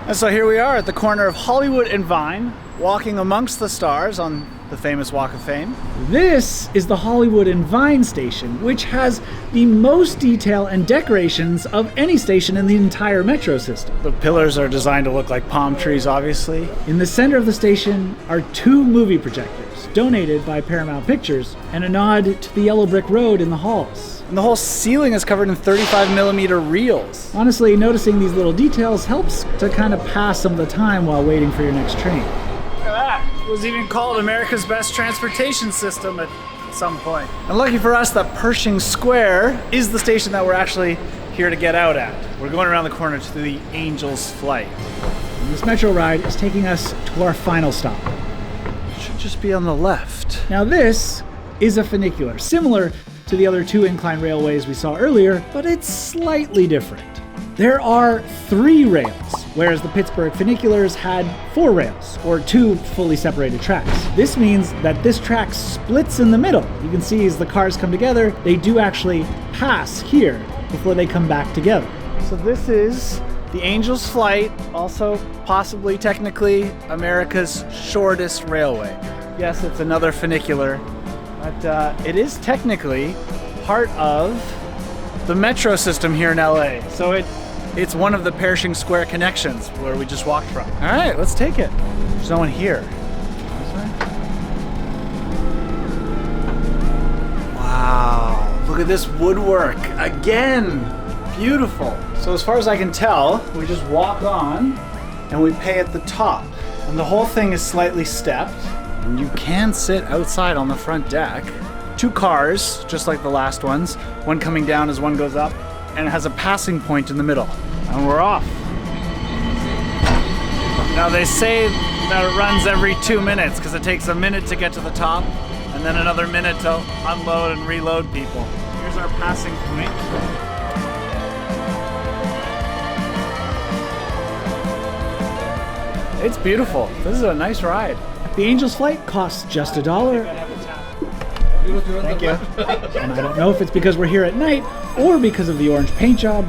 Speaker 2: And so here we are at the corner of Hollywood and Vine, walking amongst the stars on the famous Walk of Fame.
Speaker 1: This is the Hollywood and Vine station, which has the most detail and decorations of any station in the entire metro system.
Speaker 2: The pillars are designed to look like palm trees, obviously.
Speaker 1: In the center of the station are 2 movie projectors, donated by Paramount Pictures, and a nod to the yellow brick road in the halls.
Speaker 2: And the whole ceiling is covered in 35mm reels.
Speaker 1: Honestly, noticing these little details helps to kind of pass some of the time while waiting for your next train.
Speaker 2: Look at that. It was even called America's best transportation system at some point. And lucky for us that Pershing Square is the station that we're actually here to get out at. We're going around the corner to the Angel's Flight.
Speaker 1: And this metro ride is taking us to our final stop.
Speaker 2: It should just be on the left.
Speaker 1: Now this is a funicular, similar to the other 2 incline railways we saw earlier, but it's slightly different. There are 3 rails, whereas the Pittsburgh funiculars had 4 rails, or 2 fully separated tracks. This means that this track splits in the middle. You can see as the cars come together, they do actually pass here before they come back together.
Speaker 2: So this is the Angel's Flight, also possibly technically America's shortest railway. Yes, it's another funicular, but it is technically part of the metro system here in LA. So it's one of the Pershing Square connections where we just walked from. All right, let's take it. There's no one here. Wow, look at this woodwork again. Beautiful. So as far as I can tell, we just walk on and we pay at the top. And the whole thing is slightly stepped. And you can sit outside on the front deck. 2 cars, just like the last ones, one coming down as one goes up, and it has a passing point in the middle. And we're off. Now they say that it runs every 2 minutes because it takes a minute to get to the top and then another minute to unload and reload people. Here's our passing point. It's beautiful. This is a nice ride.
Speaker 1: The Angel's Flight costs just $1.
Speaker 2: Thank you.
Speaker 1: And I don't know if it's because we're here at night or because of the orange paint job.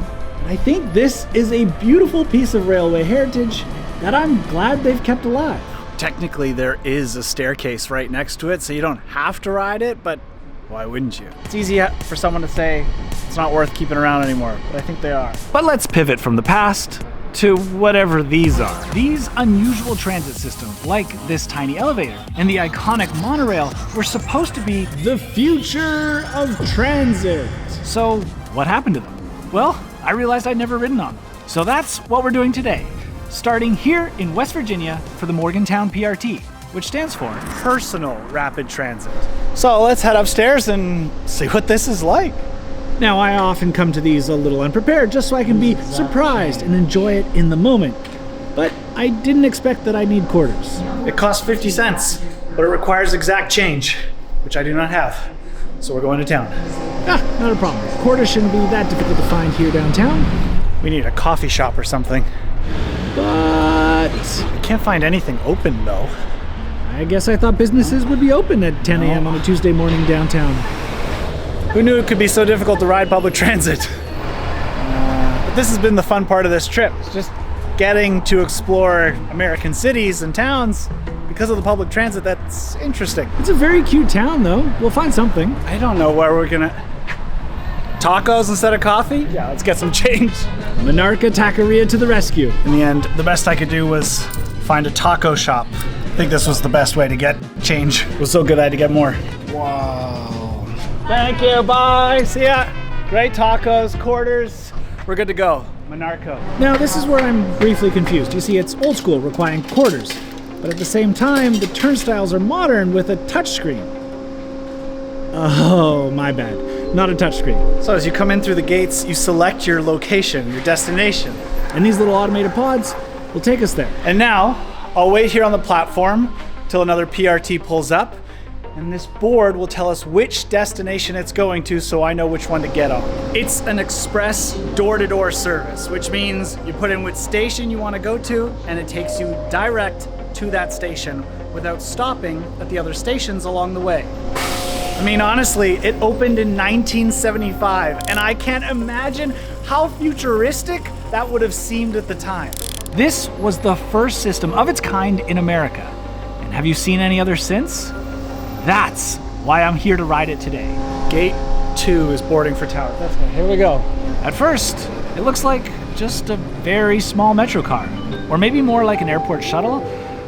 Speaker 1: I think this is a beautiful piece of railway heritage that I'm glad they've kept alive.
Speaker 2: Technically, there is a staircase right next to it, so you don't have to ride it, but why wouldn't you? It's easy for someone to say it's not worth keeping around anymore, but I think they are.
Speaker 1: But let's pivot from the past to whatever these are. These unusual transit systems, like this tiny elevator and the iconic monorail, were supposed to be the future of transit. So what happened to them? Well, I realized I'd never ridden on them. So that's what we're doing today, starting here in West Virginia for the Morgantown PRT, which stands for
Speaker 2: Personal Rapid Transit. So let's head upstairs and see what this is like.
Speaker 1: Now, I often come to these a little unprepared just so I can be surprised and enjoy it in the moment. But I didn't expect that I'd need quarters.
Speaker 2: It costs 50 cents, but it requires exact change, which I do not have. So we're going to town.
Speaker 1: Not a problem. Quarters shouldn't be that difficult to find here downtown.
Speaker 2: We need a coffee shop or something.
Speaker 1: But
Speaker 2: I can't find anything open though.
Speaker 1: I guess I thought businesses would be open at 10 a.m. on a Tuesday morning downtown.
Speaker 2: Who knew it could be so difficult to ride public transit? But this has been the fun part of this trip. It's just getting to explore American cities and towns because of the public transit. That's interesting.
Speaker 1: It's a very cute town, though. We'll find something.
Speaker 2: I don't know where we're gonna... Tacos instead of coffee? Yeah, let's get some change.
Speaker 1: Monarca Taqueria to the rescue.
Speaker 2: In the end, the best I could do was find a taco shop. I think this was the best way to get change. It was so good I had to get more. Wow. Thank you, bye. See ya. Great tacos, quarters. We're good to go. Monarco.
Speaker 1: Now, this is where I'm briefly confused. You see, it's old school, requiring quarters. But at the same time, the turnstiles are modern with a touchscreen. Oh, my bad. Not a touchscreen.
Speaker 2: So as you come in through the gates, you select your location, your destination.
Speaker 1: And these little automated pods will take us there.
Speaker 2: And now, I'll wait here on the platform till another PRT pulls up, and this board will tell us which destination it's going to so I know which one to get on. It's an express door-to-door service, which means you put in which station you want to go to, and it takes you direct to that station without stopping at the other stations along the way. I mean, honestly, it opened in 1975, and I can't imagine how futuristic that would have seemed at the time.
Speaker 1: This was the first system of its kind in America. And have you seen any others since? That's why I'm here to ride it today.
Speaker 2: Gate 2 is boarding for Tower. That's good. Here we go.
Speaker 1: At first, it looks like just a very small metro car, or maybe more like an airport shuttle,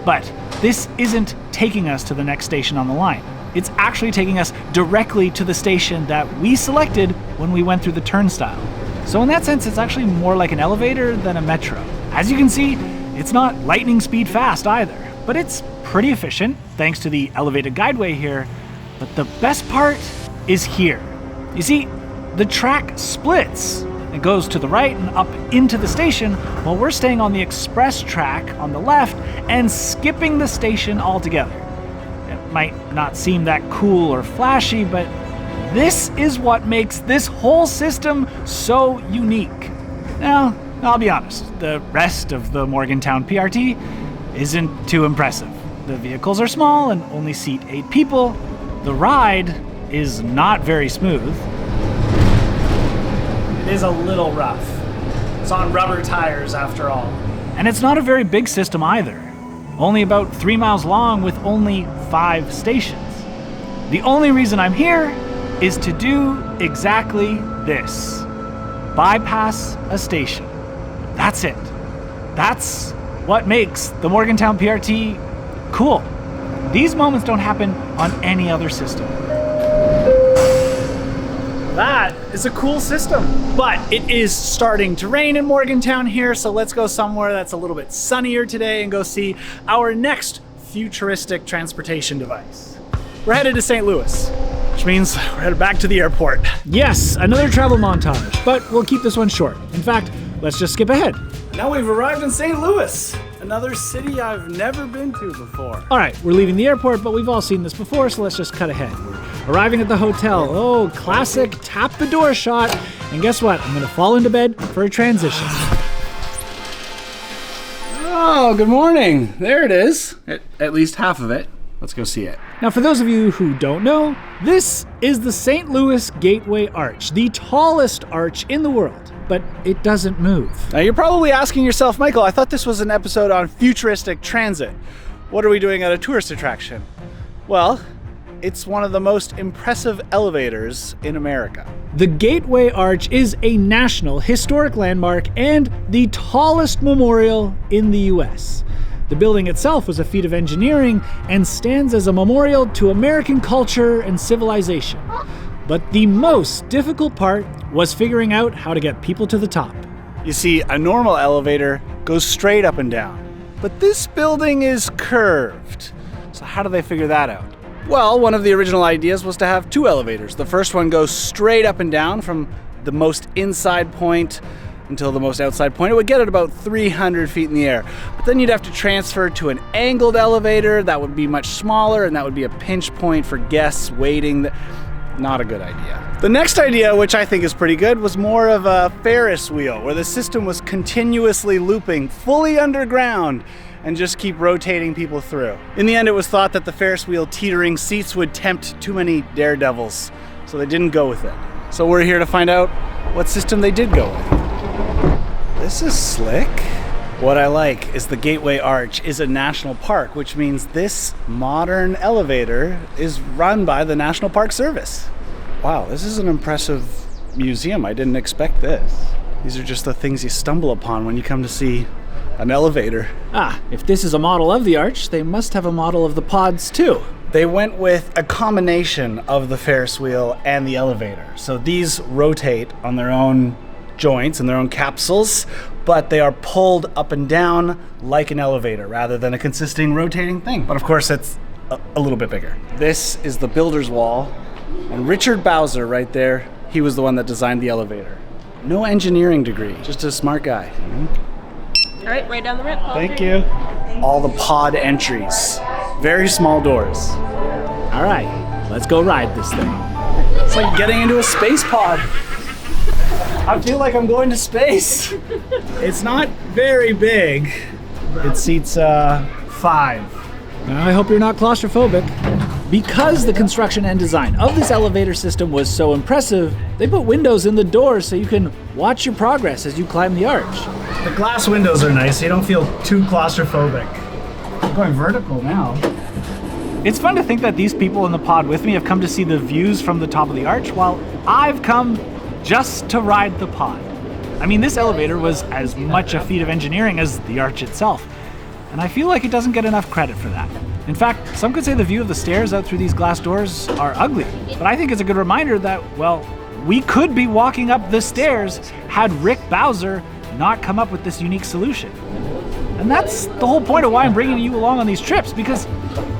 Speaker 1: but this isn't taking us to the next station on the line. It's actually taking us directly to the station that we selected when we went through the turnstile. So in that sense, it's actually more like an elevator than a metro. As you can see, it's not lightning speed fast either, but it's pretty efficient thanks to the elevated guideway here. But the best part is here. You see, the track splits. It goes to the right and up into the station, while we're staying on the express track on the left and skipping the station altogether. It might not seem that cool or flashy, but this is what makes this whole system so unique. Now, I'll be honest, the rest of the Morgantown PRT isn't too impressive. The vehicles are small and only seat 8 people. The ride is not very smooth.
Speaker 2: It is a little rough. It's on rubber tires after all.
Speaker 1: And it's not a very big system either. Only about 3 miles long with only 5 stations. The only reason I'm here is to do exactly this. Bypass a station. That's it. That's what makes the Morgantown PRT cool. These moments don't happen on any other system.
Speaker 2: That is a cool system, but it is starting to rain in Morgantown here, so let's go somewhere that's a little bit sunnier today and go see our next futuristic transportation device. We're headed to St. Louis, which means we're headed back to the airport.
Speaker 1: Yes, another travel montage, but we'll keep this one short. In fact, let's just skip ahead.
Speaker 2: Now we've arrived in St. Louis, another city I've never been to before.
Speaker 1: All right, we're leaving the airport, but we've all seen this before, so let's just cut ahead. We're arriving at the hotel. Oh, classic tap the door shot. And guess what? I'm gonna fall into bed for a transition.
Speaker 2: Oh, good morning. There it is. At least half of it. Let's go see it.
Speaker 1: Now, for those of you who don't know, this is the St. Louis Gateway Arch, the tallest arch in the world, but it doesn't move.
Speaker 2: Now you're probably asking yourself, Michael, I thought this was an episode on futuristic transit. What are we doing at a tourist attraction? Well, it's one of the most impressive elevators in America.
Speaker 1: The Gateway Arch is a national historic landmark and the tallest memorial in the US. The building itself was a feat of engineering and stands as a memorial to American culture and civilization. But the most difficult part was figuring out how to get people to the top.
Speaker 2: You see, a normal elevator goes straight up and down, but this building is curved. So how do they figure that out? Well, one of the original ideas was to have 2 elevators. The first one goes straight up and down from the most inside point until the most outside point. It would get at about 300 feet in the air. But then you'd have to transfer to an angled elevator that would be much smaller, and that would be a pinch point for guests waiting. Not a good idea. The next idea, which I think is pretty good, was more of a Ferris wheel, where the system was continuously looping fully underground and just keep rotating people through. In the end, it was thought that the Ferris wheel teetering seats would tempt too many daredevils, so they didn't go with it. So we're here to find out what system they did go with. This is slick. What I like is the Gateway Arch is a national park, which means this modern elevator is run by the National Park Service. Wow, this is an impressive museum. I didn't expect this. These are just the things you stumble upon when you come to see an elevator.
Speaker 1: Ah, if this is a model of the arch, they must have a model of the pods too.
Speaker 2: They went with a combination of the Ferris wheel and the elevator. So these rotate on their own joints and their own capsules, but they are pulled up and down like an elevator rather than a consistent rotating thing. But of course, it's a little bit bigger. This is the builder's wall, and Richard Bowser right there, he was the one that designed the elevator. No engineering degree, just a smart guy.
Speaker 9: All right down the ramp.
Speaker 2: Thank you. All the pod entries, very small doors.
Speaker 1: All right, Let's go ride this thing. It's like getting into a space pod. I feel like I'm going to space. It's not very big. It seats 5. Now, I hope you're not claustrophobic. Because the construction and design of this elevator system was so impressive, they put windows in the doors so you can watch your progress as you climb the arch.
Speaker 2: The glass windows are nice, so you don't feel too claustrophobic. I'm going vertical now.
Speaker 1: It's fun to think that these people in the pod with me have come to see the views from the top of the arch, while I've come just to ride the pod. I mean, this elevator was as much a feat of engineering as the arch itself, and I feel like it doesn't get enough credit for that. In fact, some could say the view of the stairs out through these glass doors are ugly, but I think it's a good reminder that, well, we could be walking up the stairs had Rick Bowser not come up with this unique solution. And that's the whole point of why I'm bringing you along on these trips, because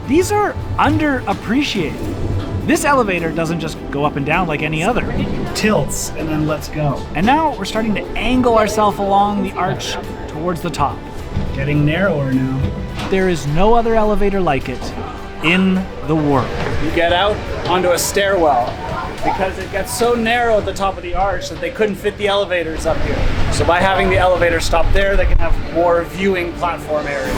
Speaker 1: these are underappreciated. This elevator doesn't just go up and down like any other.
Speaker 2: Tilts, and then let's go.
Speaker 1: And now we're starting to angle ourselves along the arch towards the top.
Speaker 2: Getting narrower now.
Speaker 1: There is no other elevator like it in the world.
Speaker 3: You get out onto a stairwell because it gets so narrow at the top of the arch that they couldn't fit the elevators up here. So by having the elevator stop there, they can have more viewing platform area.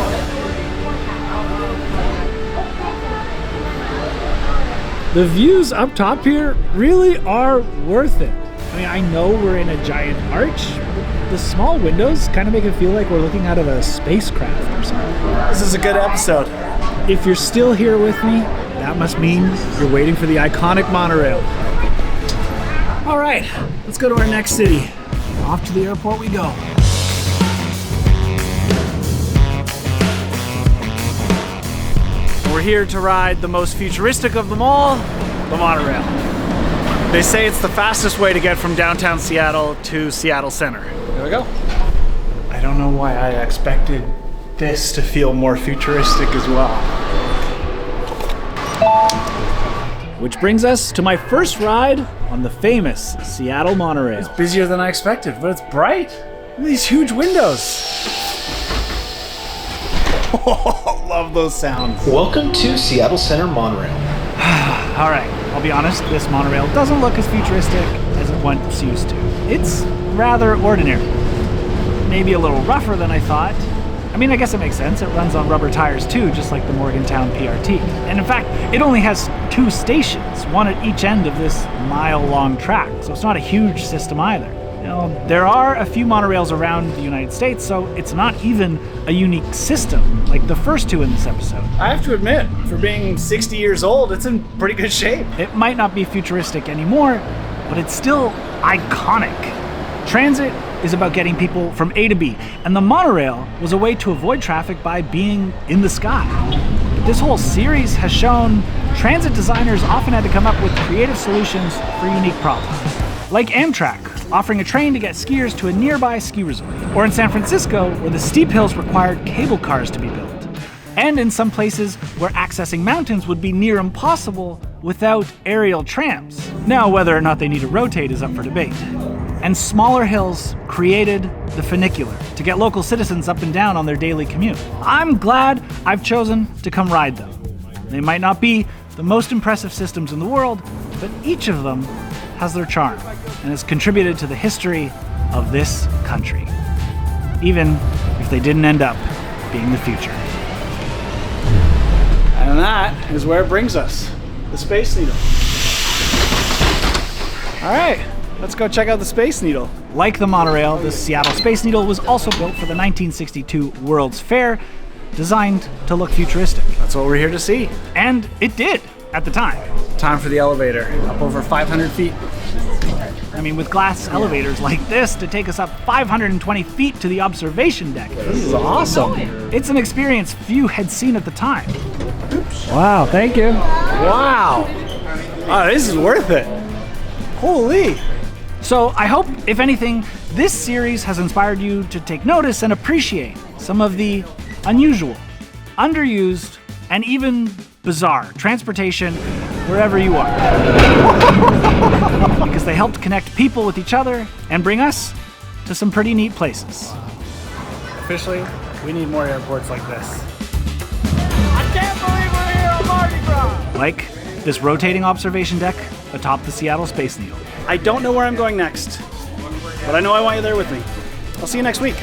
Speaker 1: The views up top here really are worth it. I mean, I know we're in a giant arch, but the small windows kind of make it feel like we're looking out of a spacecraft or something.
Speaker 2: This is a good episode.
Speaker 1: If you're still here with me, that must mean you're waiting for the iconic monorail. All right, let's go to our next city. Off to the airport we go. We're here to ride the most futuristic of them all, the monorail. They say it's the fastest way to get from downtown Seattle to Seattle Center. Here we go.
Speaker 2: I don't know why I expected this to feel more futuristic as well.
Speaker 1: Which brings us to my first ride on the famous Seattle monorail.
Speaker 2: It's busier than I expected, but it's bright. Look at these huge windows. Love those sounds.
Speaker 10: Welcome to Seattle Center Monorail.
Speaker 1: All right, I'll be honest, this monorail doesn't look as futuristic as it once used to. It's rather ordinary. Maybe a little rougher than I thought. I mean, I guess it makes sense. It runs on rubber tires too, just like the Morgantown PRT. And in fact, it only has 2 stations, one at each end of this mile-long track, so it's not a huge system either. You know, there are a few monorails around the United States, so it's not even a unique system like the first 2 in this episode.
Speaker 2: I have to admit, for being 60 years old, it's in pretty good shape.
Speaker 1: It might not be futuristic anymore, but it's still iconic. Transit is about getting people from A to B, and the monorail was a way to avoid traffic by being in the sky. But this whole series has shown transit designers often had to come up with creative solutions for unique problems. Like Amtrak, offering a train to get skiers to a nearby ski resort. Or in San Francisco, where the steep hills required cable cars to be built. And in some places where accessing mountains would be near impossible without aerial trams. Now, whether or not they need to rotate is up for debate. And smaller hills created the funicular to get local citizens up and down on their daily commute. I'm glad I've chosen to come ride them. They might not be the most impressive systems in the world, but each of them has their charm and has contributed to the history of this country, even if they didn't end up being the future.
Speaker 2: And that is where it brings us, the Space Needle.
Speaker 1: All right, let's go check out the Space Needle. Like the monorail, the Seattle Space Needle was also built for the 1962 World's Fair, designed to look futuristic.
Speaker 2: That's what we're here to see.
Speaker 1: And it did, at the time.
Speaker 2: Time for the elevator, up over 500 feet.
Speaker 1: I mean, with glass elevators like this to take us up 520 feet to the observation deck.
Speaker 2: This is awesome.
Speaker 1: It's an experience few had seen at the time. Wow, thank you.
Speaker 2: Wow. Oh, this is worth it. Holy.
Speaker 1: So I hope, if anything, this series has inspired you to take notice and appreciate some of the unusual, underused, and even bizarre transportation wherever you are. Because they helped connect people with each other and bring us to some pretty neat places.
Speaker 2: Officially, we need more airports like this.
Speaker 1: Like this rotating observation deck atop the Seattle Space Needle.
Speaker 3: I don't know where I'm going next, but I know I want you there with me. I'll see you next week.